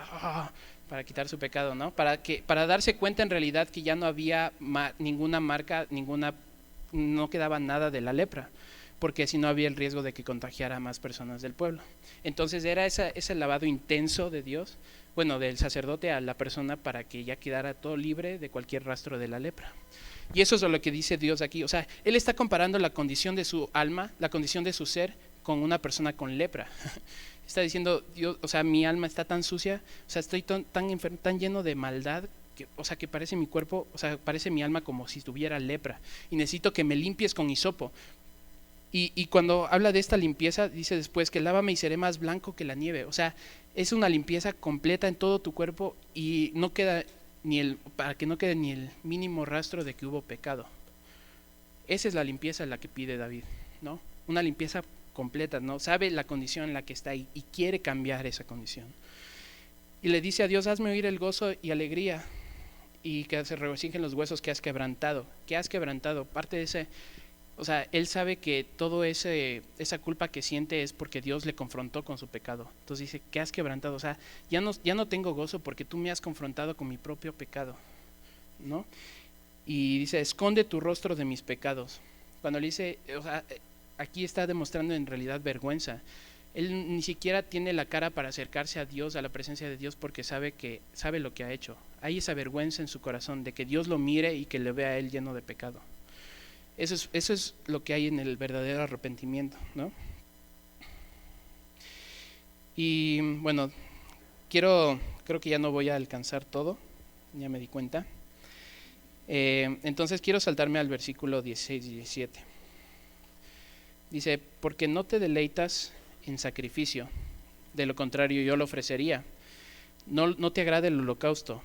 Speaker 1: para quitar su pecado, ¿no? Para darse cuenta en realidad que ya no había ninguna marca, no quedaba nada de la lepra, porque si no había el riesgo de que contagiara a más personas del pueblo. Entonces era ese lavado intenso de Dios, del sacerdote a la persona, para que ya quedara todo libre de cualquier rastro de la lepra. Y eso es lo que dice Dios aquí. O sea, Él está comparando la condición de su alma, la condición de su ser, con una persona con lepra. Está diciendo, Dios, o sea, mi alma está tan sucia, o sea, estoy tan enfermo, tan lleno de maldad, que parece mi cuerpo, o sea, parece mi alma como si tuviera lepra. Y necesito que me limpies con hisopo. Y cuando habla de esta limpieza, dice después que lávame y seré más blanco que la nieve. O sea, es una limpieza completa en todo tu cuerpo y no queda para que no quede ni el mínimo rastro de que hubo pecado. Esa es la limpieza la que pide David, ¿no? Una limpieza completa, ¿no? Sabe la condición en la que está y quiere cambiar esa condición. Y le dice a Dios, hazme oír el gozo y alegría y que se regocijen los huesos que has quebrantado. ¿Qué has quebrantado? Parte de ese... O sea, él sabe que todo esa culpa que siente es porque Dios le confrontó con su pecado. Entonces dice, ¿qué has quebrantado? O sea, ya no tengo gozo porque tú me has confrontado con mi propio pecado, ¿no? Y dice, esconde tu rostro de mis pecados. Cuando le dice, o sea, aquí está demostrando en realidad vergüenza. Él ni siquiera tiene la cara para acercarse a Dios, a la presencia de Dios, porque sabe lo que ha hecho. Hay esa vergüenza en su corazón de que Dios lo mire y que le vea a él lleno de pecado. Eso es lo que hay en el verdadero arrepentimiento, ¿no? Y bueno, creo que ya no voy a alcanzar todo, ya me di cuenta. Entonces quiero saltarme al versículo 16 y 17. Dice, porque no te deleitas en sacrificio, de lo contrario yo lo ofrecería. No te agrada el holocausto.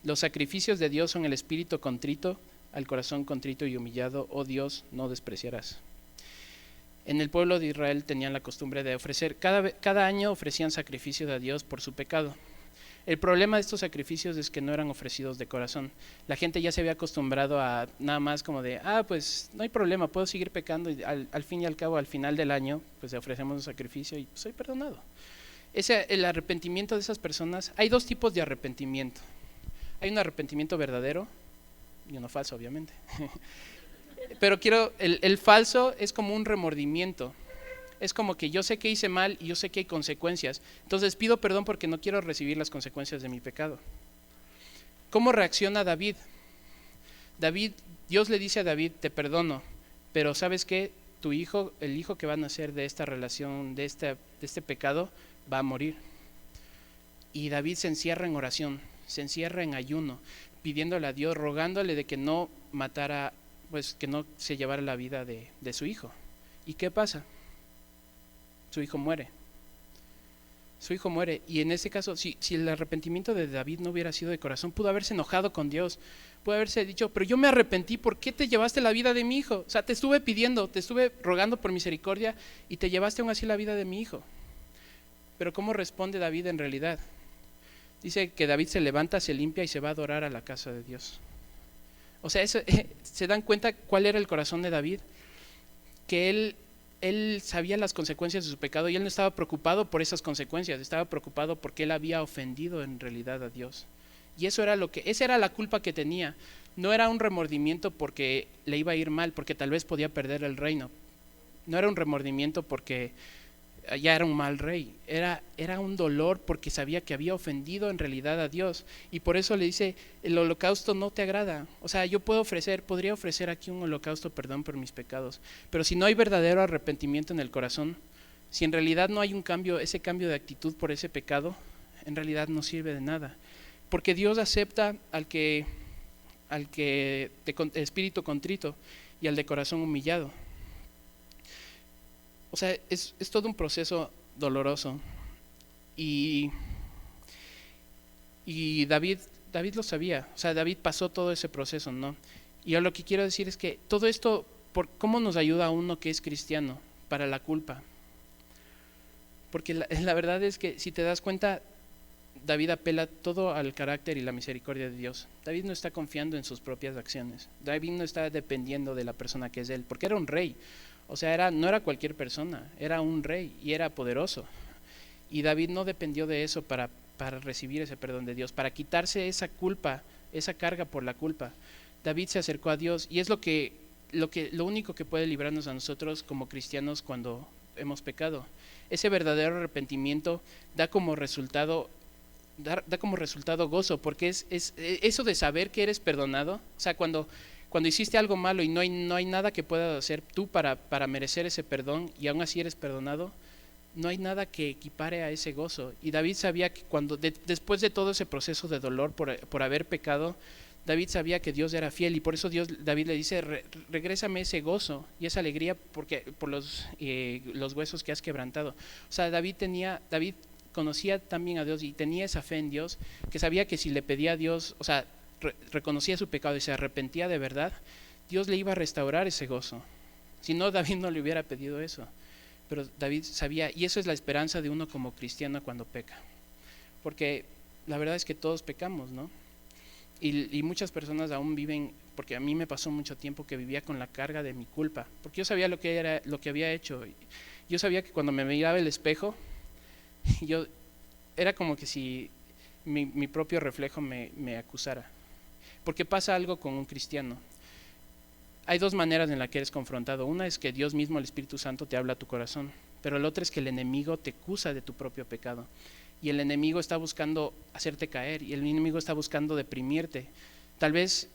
Speaker 1: Los sacrificios de Dios son el espíritu contrito, al corazón contrito y humillado, oh Dios, no despreciarás. En el pueblo de Israel tenían la costumbre de ofrecer, cada año ofrecían sacrificios a Dios por su pecado. El problema de estos sacrificios es que no eran ofrecidos de corazón. La gente ya se había acostumbrado a nada más como de, pues no hay problema, puedo seguir pecando y al fin y al cabo, al final del año, pues le ofrecemos un sacrificio y soy perdonado. El arrepentimiento de esas personas, hay dos tipos de arrepentimiento. Hay un arrepentimiento verdadero y uno falso, obviamente. Pero el falso es como un remordimiento. Es como que yo sé que hice mal y yo sé que hay consecuencias. Entonces pido perdón porque no quiero recibir las consecuencias de mi pecado. ¿Cómo reacciona David? Dios le dice a David, te perdono, pero ¿sabes qué? Tu hijo, el hijo que va a nacer de esta relación, de este pecado, va a morir. Y David se encierra en oración, se encierra en ayuno, pidiéndole a Dios, rogándole de que no matara, pues que no se llevara la vida de su hijo. ¿Y qué pasa? Su hijo muere. Su hijo muere. Y en ese caso, si el arrepentimiento de David no hubiera sido de corazón, pudo haberse enojado con Dios, pudo haberse dicho, pero yo me arrepentí, ¿por qué te llevaste la vida de mi hijo? O sea, te estuve pidiendo, te estuve rogando por misericordia y te llevaste aún así la vida de mi hijo. Pero ¿cómo responde David en realidad? Dice que David se levanta, se limpia y se va a adorar a la casa de Dios. O sea, ¿se dan cuenta cuál era el corazón de David? Que él sabía las consecuencias de su pecado y él no estaba preocupado por esas consecuencias, estaba preocupado porque él había ofendido en realidad a Dios. Y esa era la culpa que tenía. No era un remordimiento porque le iba a ir mal, porque tal vez podía perder el reino. No era un remordimiento porque ya era un mal rey, era un dolor porque sabía que había ofendido en realidad a Dios, y por eso le dice, el holocausto no te agrada. O sea, yo podría ofrecer aquí un holocausto, perdón por mis pecados, pero si no hay verdadero arrepentimiento en el corazón, si en realidad no hay un cambio, ese cambio de actitud por ese pecado, en realidad no sirve de nada, porque Dios acepta al que de espíritu contrito y al de corazón humillado. O sea, es todo un proceso doloroso. Y David lo sabía. O sea, David pasó todo ese proceso, ¿no? Y yo lo que quiero decir es que todo esto, ¿cómo nos ayuda a uno que es cristiano para la culpa? Porque la verdad es que si te das cuenta, David apela todo al carácter y la misericordia de Dios. David no está confiando en sus propias acciones. David no está dependiendo de la persona que es él, porque era un rey. O sea, no era cualquier persona, era un rey y era poderoso. Y David no dependió de eso para recibir ese perdón de Dios, para quitarse esa culpa, esa carga por la culpa. David se acercó a Dios y es lo único que puede librarnos a nosotros como cristianos cuando hemos pecado. Ese verdadero arrepentimiento da como resultado gozo, porque es eso de saber que eres perdonado. O sea, cuando hiciste algo malo y no hay nada que puedas hacer tú para merecer ese perdón y aún así eres perdonado, no hay nada que equipare a ese gozo. Y David sabía que después de todo ese proceso de dolor por haber pecado, David sabía que Dios era fiel, y por eso David le dice, regrésame ese gozo y esa alegría por los huesos que has quebrantado. O sea, David conocía también a Dios y tenía esa fe en Dios, que sabía que si le pedía a Dios, o sea, reconocía su pecado y se arrepentía de verdad, Dios le iba a restaurar ese gozo. Si no, David no le hubiera pedido eso. Pero David sabía, y eso es la esperanza de uno como cristiano cuando peca. Porque la verdad es que todos pecamos, ¿no? Y muchas personas aún viven, porque a mí me pasó mucho tiempo que vivía con la carga de mi culpa, porque yo sabía lo que había hecho. Yo sabía que cuando me miraba el espejo, era como que si mi propio reflejo me acusara. Porque pasa algo con un cristiano. Hay dos maneras en las que eres confrontado. Una es que Dios mismo, el Espíritu Santo, te habla a tu corazón, pero la otra es que el enemigo te acusa de tu propio pecado. Y el enemigo está buscando hacerte caer, y el enemigo está buscando deprimirte. Tal vez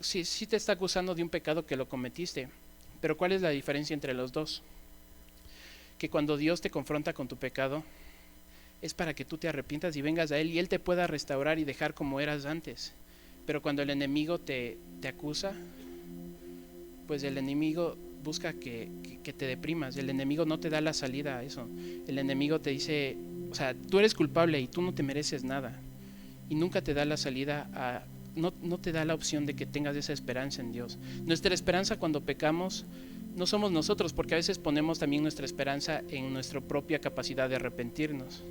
Speaker 1: sí te está acusando de un pecado que lo cometiste, pero ¿cuál es la diferencia entre los dos? Que cuando Dios te confronta con tu pecado, es para que tú te arrepientas y vengas a Él, y Él te pueda restaurar y dejar como eras antes. Pero cuando el enemigo te acusa, pues el enemigo busca que te deprimas. El enemigo no te da la salida a eso. El enemigo te dice, o sea, tú eres culpable y tú no te mereces nada, y nunca te da la salida no te da la opción de que tengas esa esperanza en Dios. Nuestra esperanza cuando pecamos no somos nosotros, porque a veces ponemos también nuestra esperanza en nuestra propia capacidad de arrepentirnos.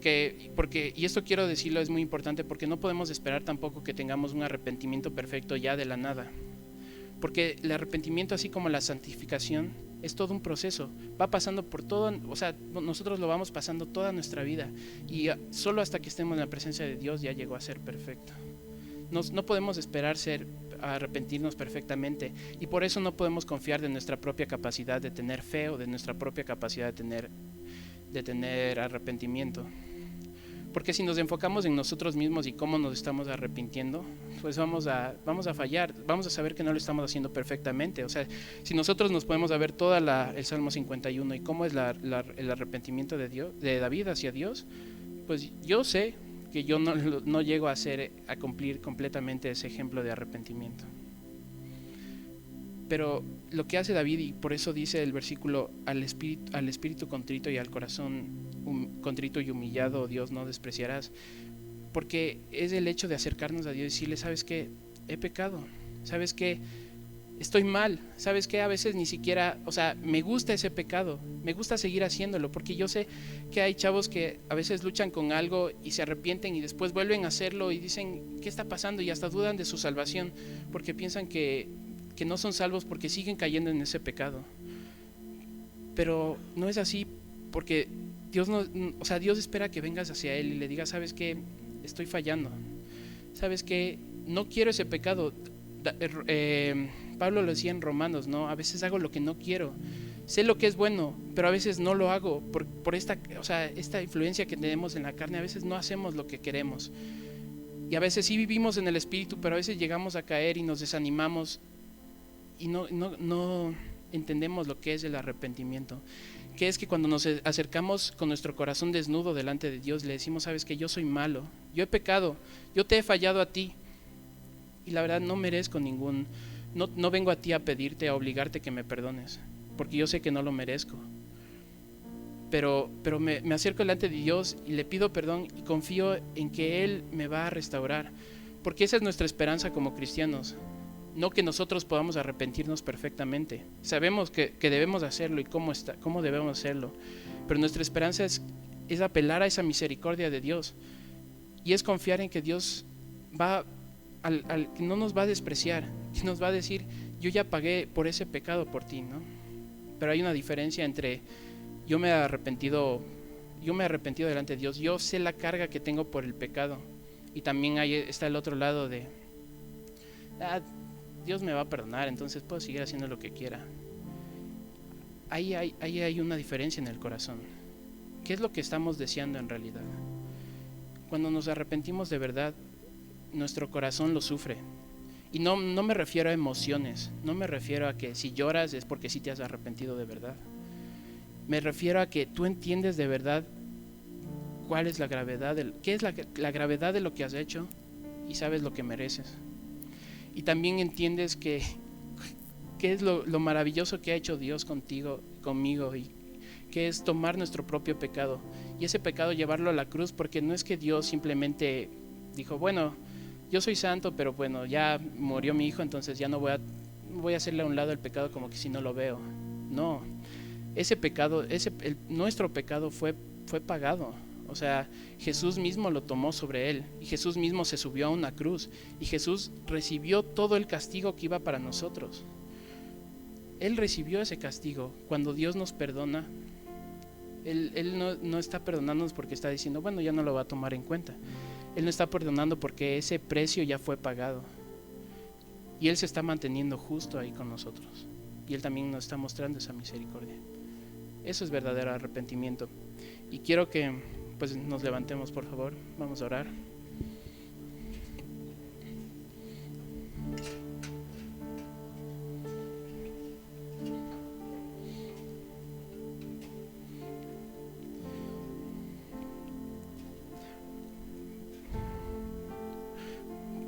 Speaker 1: y esto quiero decirlo, es muy importante, porque no podemos esperar tampoco que tengamos un arrepentimiento perfecto ya de la nada. Porque el arrepentimiento, así como la santificación, es todo un proceso. Va pasando por todo, o sea, nosotros lo vamos pasando toda nuestra vida. Y solo hasta que estemos en la presencia de Dios ya llegó a ser perfecto. No podemos esperar arrepentirnos perfectamente. Y por eso no podemos confiar de nuestra propia capacidad de tener fe o de nuestra propia capacidad de tener arrepentimiento. Porque si nos enfocamos en nosotros mismos y cómo nos estamos arrepintiendo, pues vamos a fallar, vamos a saber que no lo estamos haciendo perfectamente. O sea, si nosotros nos podemos ver el Salmo 51 y cómo es el arrepentimiento de David hacia Dios, pues yo sé que yo no llego a cumplir completamente ese ejemplo de arrepentimiento. Pero lo que hace David, y por eso dice el versículo, al espíritu contrito y al corazón contrito y humillado, Dios, no despreciarás, porque es el hecho de acercarnos a Dios y decirle, ¿sabes qué? He pecado, ¿sabes qué? Estoy mal, ¿sabes qué? A veces ni siquiera, o sea, me gusta ese pecado, me gusta seguir haciéndolo, porque yo sé que hay chavos que a veces luchan con algo y se arrepienten y después vuelven a hacerlo y dicen, ¿qué está pasando? Y hasta dudan de su salvación, porque piensan que no son salvos porque siguen cayendo en ese pecado. Pero no es así, porque Dios Dios espera que vengas hacia Él y le digas, ¿sabes qué? Estoy fallando, ¿sabes qué? No quiero ese pecado. Pablo lo decía en Romanos, ¿no? A veces hago lo que no quiero, sé lo que es bueno, pero a veces no lo hago por esta influencia que tenemos en la carne. A veces no hacemos lo que queremos, y a veces sí vivimos en el espíritu, pero a veces llegamos a caer y nos desanimamos y no entendemos lo que es el arrepentimiento, que es que cuando nos acercamos con nuestro corazón desnudo delante de Dios, le decimos, sabes que yo soy malo, yo he pecado, yo te he fallado a ti, y la verdad no merezco no vengo a ti a pedirte, a obligarte que me perdones, porque yo sé que no lo merezco, pero me acerco delante de Dios y le pido perdón y confío en que Él me va a restaurar, porque esa es nuestra esperanza como cristianos. No que nosotros podamos arrepentirnos perfectamente. Sabemos que debemos hacerlo y cómo debemos hacerlo. Pero nuestra esperanza es apelar a esa misericordia de Dios. Y es confiar en que Dios que no nos va a despreciar, que nos va a decir, yo ya pagué por ese pecado por ti, ¿no? Pero hay una diferencia entre yo me he arrepentido delante de Dios, yo sé la carga que tengo por el pecado. Y también está el otro lado de Dios me va a perdonar, entonces puedo seguir haciendo lo que quiera. Ahí hay una diferencia en el corazón. ¿Qué es lo que estamos deseando en realidad? Cuando nos arrepentimos de verdad, nuestro corazón lo sufre. Y no me refiero a emociones, no me refiero a que si lloras es porque sí te has arrepentido de verdad. Me refiero a que tú entiendes de verdad cuál es la gravedad, qué es la gravedad de lo que has hecho, y sabes lo que mereces. Y también entiendes qué es lo maravilloso que ha hecho Dios conmigo, y que es tomar nuestro propio pecado y ese pecado llevarlo a la cruz, porque no es que Dios simplemente dijo, bueno, yo soy santo, pero bueno, ya murió mi hijo, entonces ya no voy a hacerle a un lado el pecado como que si no lo veo. No, ese pecado, nuestro pecado fue pagado. O sea, Jesús mismo lo tomó sobre Él, y Jesús mismo se subió a una cruz, y Jesús recibió todo el castigo que iba para nosotros. Él recibió ese castigo. Cuando Dios nos perdona, Él no está perdonándonos porque está diciendo, bueno, ya no lo va a tomar en cuenta. Él no está perdonando porque ese precio ya fue pagado, y Él se está manteniendo justo ahí con nosotros, y Él también nos está mostrando esa misericordia. Eso es verdadero arrepentimiento. Y quiero que pues nos levantemos, por favor, vamos a orar.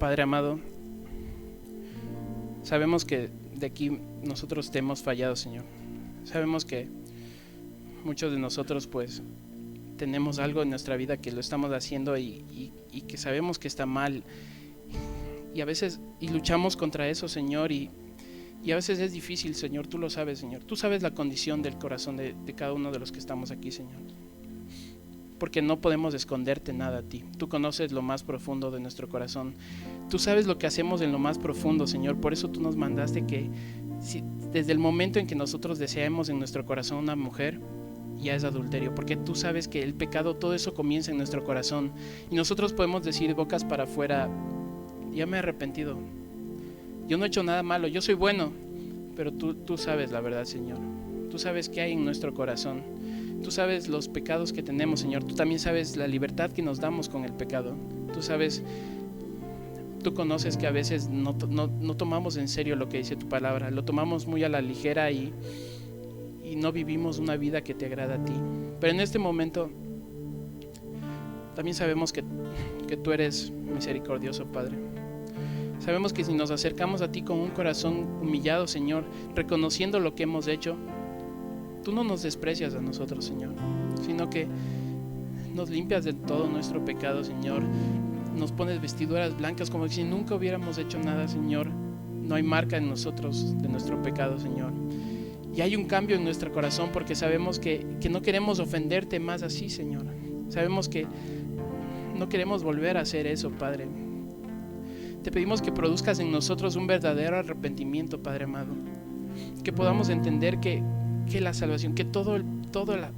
Speaker 1: Padre amado, sabemos que de aquí nosotros te hemos fallado, Señor. Sabemos que muchos de nosotros pues tenemos algo en nuestra vida que lo estamos haciendo y que sabemos que está mal, y a veces luchamos contra eso, Señor, y a veces es difícil, Señor. Tú lo sabes, Señor. Tú sabes la condición del corazón de cada uno de los que estamos aquí, Señor. porque no podemos esconderte nada a ti. Tú conoces lo más profundo de nuestro corazón. Tú sabes lo que hacemos en lo más profundo, Señor. Por eso tú nos mandaste que desde el momento en que nosotros deseamos en nuestro corazón una mujer, ya es adulterio, porque tú sabes que el pecado, todo eso comienza en nuestro corazón, y nosotros podemos decir bocas para afuera: ya me he arrepentido, yo no he hecho nada malo, yo soy bueno, pero tú sabes la verdad, Señor. Tú sabes qué hay en nuestro corazón, tú sabes los pecados que tenemos, Señor. Tú también sabes la libertad que nos damos con el pecado. Tú conoces que a veces no tomamos en serio lo que dice tu palabra, lo tomamos muy a la ligera y no vivimos una vida que te agrada a ti. Pero en este momento también sabemos que tú eres misericordioso, Padre. Sabemos que si nos acercamos a ti con un corazón humillado, Señor, reconociendo lo que hemos hecho, tú no nos desprecias a nosotros, Señor, sino que nos limpias de todo nuestro pecado, Señor. Nos pones vestiduras blancas como si nunca hubiéramos hecho nada, Señor. No hay marca en nosotros de nuestro pecado, Señor. Y hay un cambio en nuestro corazón porque sabemos que no queremos ofenderte más así, Señor. Sabemos que no queremos volver a hacer eso, Padre. Te pedimos que produzcas en nosotros un verdadero arrepentimiento, Padre amado. Que podamos entender que la salvación, que toda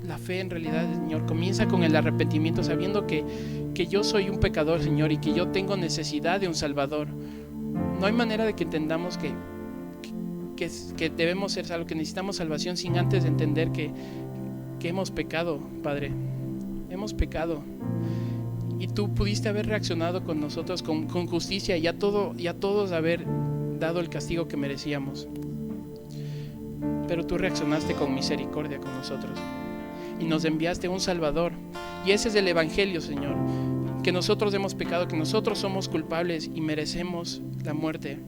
Speaker 1: la fe en realidad, Señor, comienza con el arrepentimiento, sabiendo que yo soy un pecador, Señor, y que yo tengo necesidad de un Salvador. No hay manera de que entendamos que debemos ser salvos, que necesitamos salvación sin antes entender que hemos pecado, Padre. Hemos pecado. Y tú pudiste haber reaccionado con nosotros con justicia y a todos haber dado el castigo que merecíamos. Pero tú reaccionaste con misericordia con nosotros y nos enviaste un Salvador. Y ese es el Evangelio, Señor, que nosotros hemos pecado, que nosotros somos culpables y merecemos la muerte.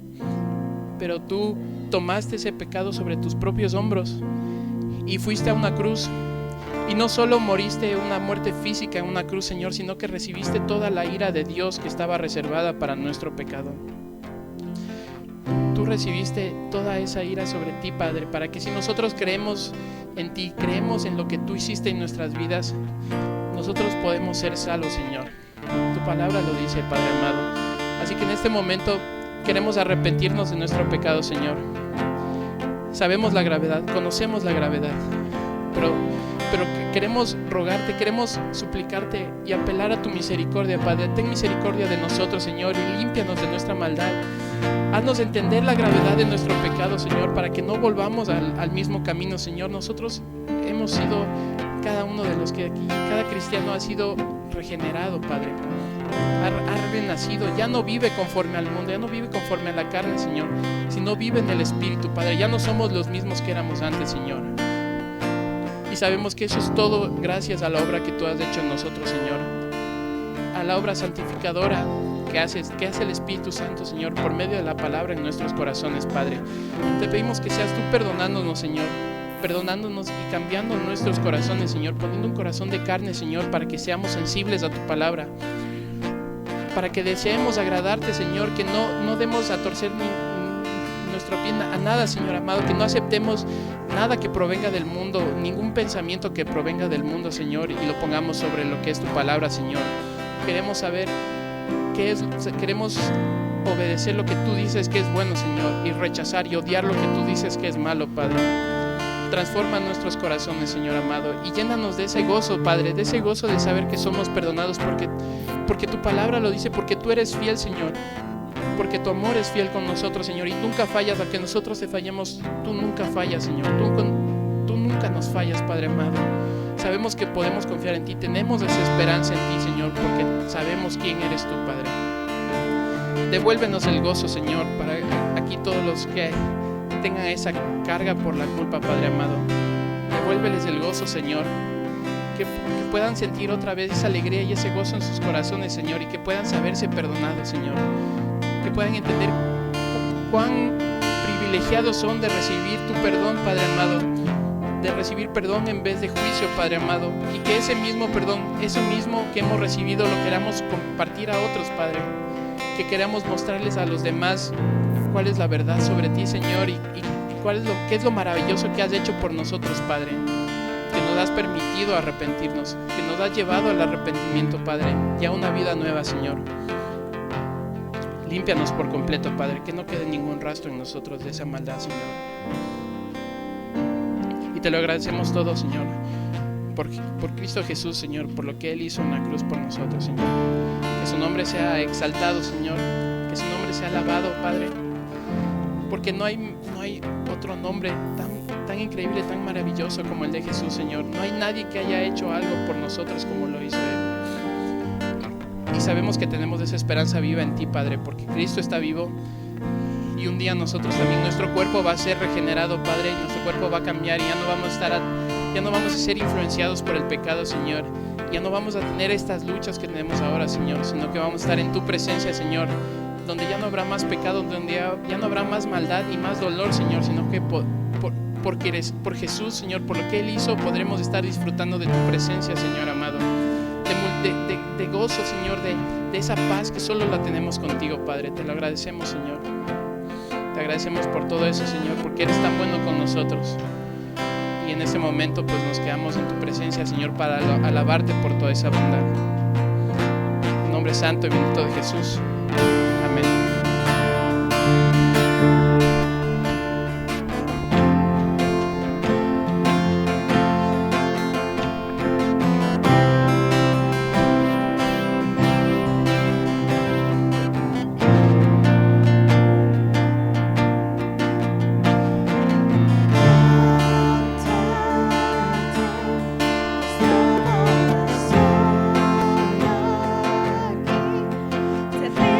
Speaker 1: Pero tú tomaste ese pecado sobre tus propios hombros y fuiste a una cruz. Y no solo moriste una muerte física en una cruz, Señor, sino que recibiste toda la ira de Dios que estaba reservada para nuestro pecado. Tú recibiste toda esa ira sobre ti, Padre, para que si nosotros creemos en ti, creemos en lo que tú hiciste en nuestras vidas, nosotros podemos ser salvos, Señor. Tu palabra lo dice, Padre amado. Así que en este momento queremos arrepentirnos de nuestro pecado, Señor. Sabemos la gravedad, conocemos la gravedad, pero queremos rogarte, queremos suplicarte y apelar a tu misericordia, Padre. Ten misericordia de nosotros, Señor, y límpianos de nuestra maldad. Haznos entender la gravedad de nuestro pecado, Señor, para que no volvamos al mismo camino, Señor. Nosotros hemos sido, cada uno de los que aquí, cada cristiano ha sido regenerado, Padre. Ha renacido, ya no vive conforme al mundo, ya no vive conforme a la carne, Señor, sino vive en el Espíritu, Padre. Ya no somos los mismos que éramos antes, Señor. Y sabemos que eso es todo gracias a la obra que tú has hecho en nosotros, Señor. A la obra santificadora que hace el Espíritu Santo, Señor, por medio de la palabra en nuestros corazones, Padre. Te pedimos que seas tú perdonándonos, Señor, perdonándonos y cambiando nuestros corazones, Señor, poniendo un corazón de carne, Señor, para que seamos sensibles a tu palabra, para que deseemos agradarte, Señor, que no demos a torcer nuestro pie a nada, Señor amado, que no aceptemos nada que provenga del mundo, ningún pensamiento que provenga del mundo, Señor, y lo pongamos sobre lo que es tu palabra, Señor. Queremos saber qué es, queremos obedecer lo que tú dices que es bueno, Señor, y rechazar y odiar lo que tú dices que es malo, Padre. Transforma nuestros corazones, Señor amado, y llénanos de ese gozo, Padre, de ese gozo de saber que somos perdonados porque tu palabra lo dice, porque tú eres fiel, Señor, porque tu amor es fiel con nosotros, Señor, y nunca fallas. Aunque nosotros te fallemos, tú nunca fallas, Señor. Tú nunca nos fallas, Padre amado. Sabemos que podemos confiar en ti, tenemos esa esperanza en ti, Señor, porque sabemos quién eres tú, Padre. Devuélvenos el gozo, Señor, para aquí todos los que tengan esa carga por la culpa, Padre amado. Devuélveles el gozo, Señor, que puedan sentir otra vez esa alegría y ese gozo en sus corazones, Señor, y que puedan saberse perdonados, Señor, que puedan entender cuán privilegiados son de recibir tu perdón, Padre amado, de recibir perdón en vez de juicio, Padre amado, y que ese mismo perdón, eso mismo que hemos recibido, lo queramos compartir a otros, Padre, que queramos mostrarles a los demás cuál es la verdad sobre ti, Señor, y qué es lo maravilloso que has hecho por nosotros, Padre, que nos has permitido arrepentirnos, que nos has llevado al arrepentimiento, Padre, y a una vida nueva, Señor. Límpianos por completo, Padre, que no quede ningún rastro en nosotros de esa maldad, Señor. Y te lo agradecemos todo, Señor, por Cristo Jesús, Señor, por lo que Él hizo en la cruz por nosotros, Señor. Que su nombre sea exaltado, Señor, que su nombre sea alabado, Padre, porque no hay otro nombre tan increíble, tan maravilloso como el de Jesús, Señor. No hay nadie que haya hecho algo por nosotros como lo hizo Él. Y sabemos que tenemos esa esperanza viva en ti, Padre, porque Cristo está vivo. Y un día nosotros también, nuestro cuerpo va a ser regenerado, Padre, y nuestro cuerpo va a cambiar y ya no vamos a ser influenciados por el pecado, Señor. Ya no vamos a tener estas luchas que tenemos ahora, Señor, sino que vamos a estar en tu presencia, Señor, donde ya no habrá más pecado, donde ya no habrá más maldad ni más dolor, Señor, sino que por Jesús, Señor, por lo que Él hizo, podremos estar disfrutando de tu presencia, Señor amado, de gozo, Señor, de esa paz que solo la tenemos contigo, Padre. Te lo agradecemos, Señor. Te agradecemos por todo eso, Señor, porque eres tan bueno con nosotros. Y en este momento pues nos quedamos en tu presencia, Señor, para alabarte por toda esa bondad. En nombre santo y bendito de Jesús. Amén.
Speaker 3: Se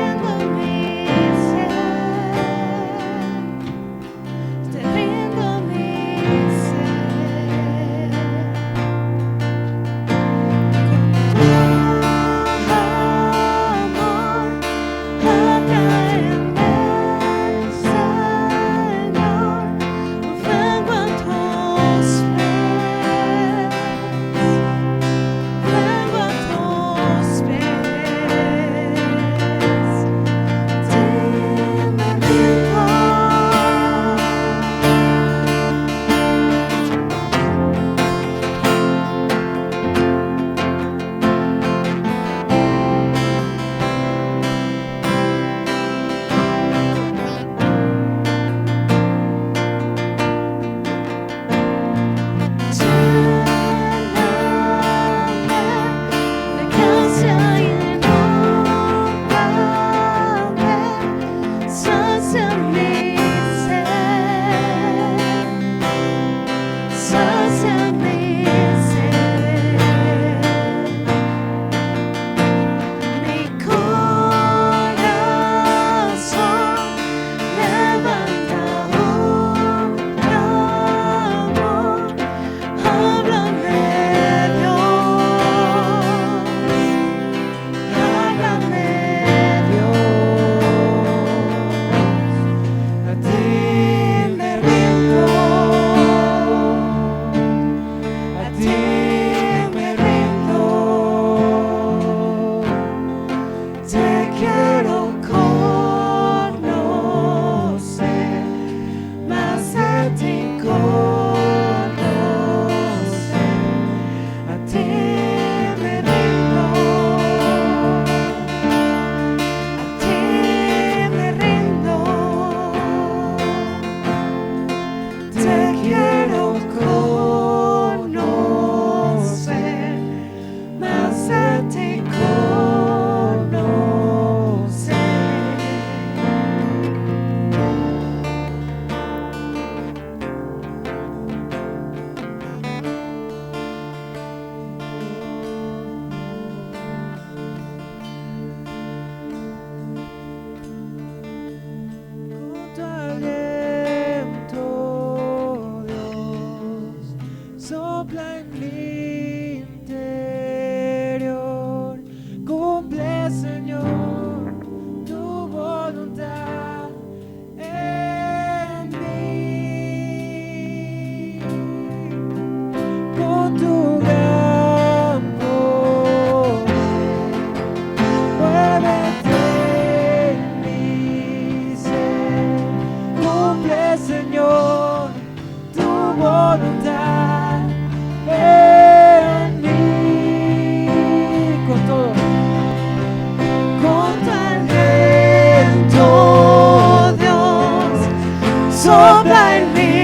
Speaker 3: sopla en mi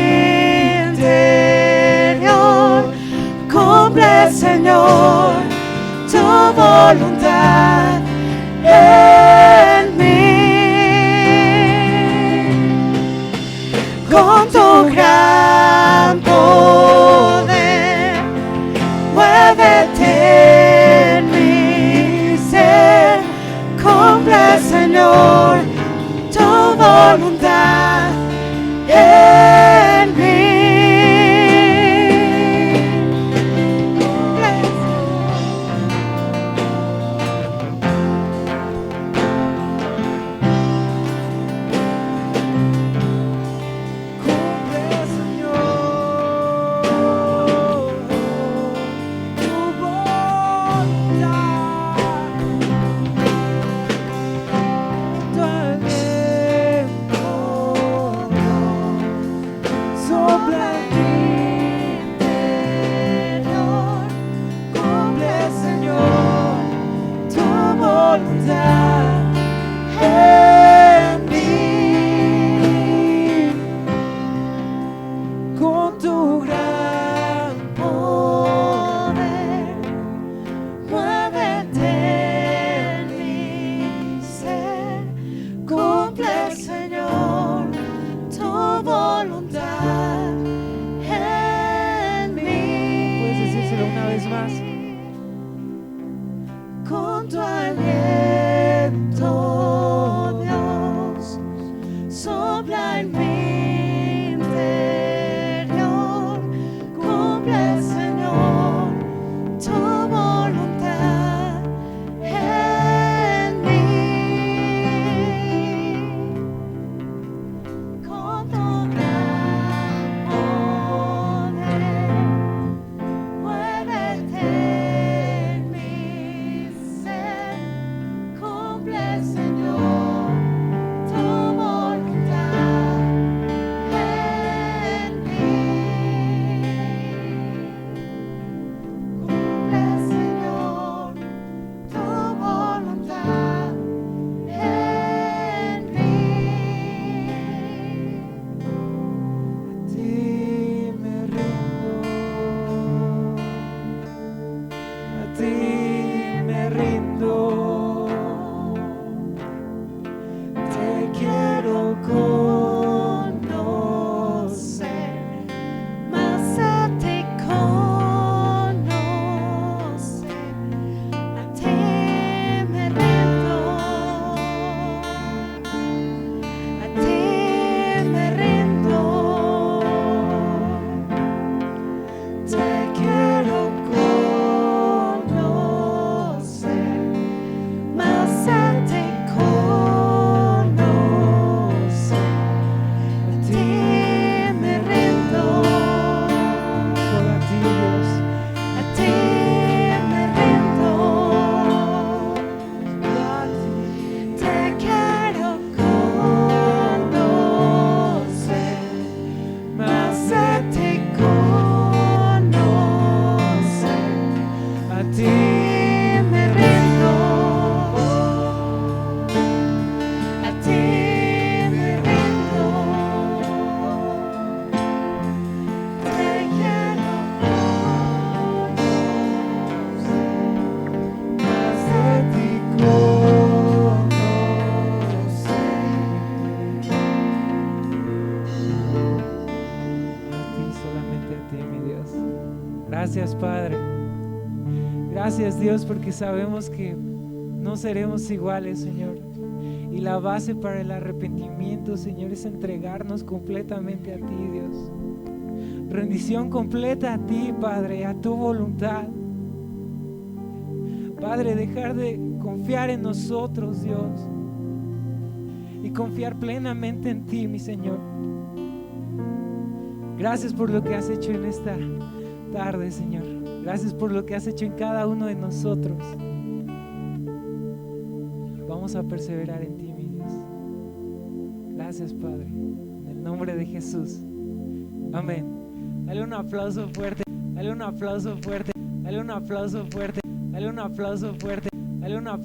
Speaker 3: interior, cumple, Señor, tu voluntad en mí. Con tu gran poder, muévete en mi ser, cumple, Señor, tu voluntad en mí. Con tu aliento, Dios, sopla en mi interior, cumple, Señor, tu voluntad en mí. Con tu gran poder, muévete en mí. Cumple, Señor, tu voluntad en mí. Cumple, Señor, tu voluntad en mí. A ti me rindo, a ti me rindo. Quiero conocer, más a ti conocer, a ti me rindo, a ti me rindo, te quiero conocer, más a ti
Speaker 4: Gracias, Padre. Gracias, Dios, porque sabemos que no seremos iguales, Señor. Y la base para el arrepentimiento, Señor, es entregarnos completamente a ti, Dios. Rendición completa a ti, Padre, a tu voluntad. Padre, dejar de confiar en nosotros, Dios, y confiar plenamente en ti, mi Señor. Gracias por lo que has hecho en esta tarde, Señor. Gracias por lo que has hecho en cada uno de nosotros. Vamos a perseverar en ti, mi Dios. Gracias, Padre, en el nombre de Jesús. Amén. Dale un aplauso fuerte. Dale un aplauso fuerte. Dale un aplauso fuerte. Dale un aplauso fuerte. Dale un aplauso.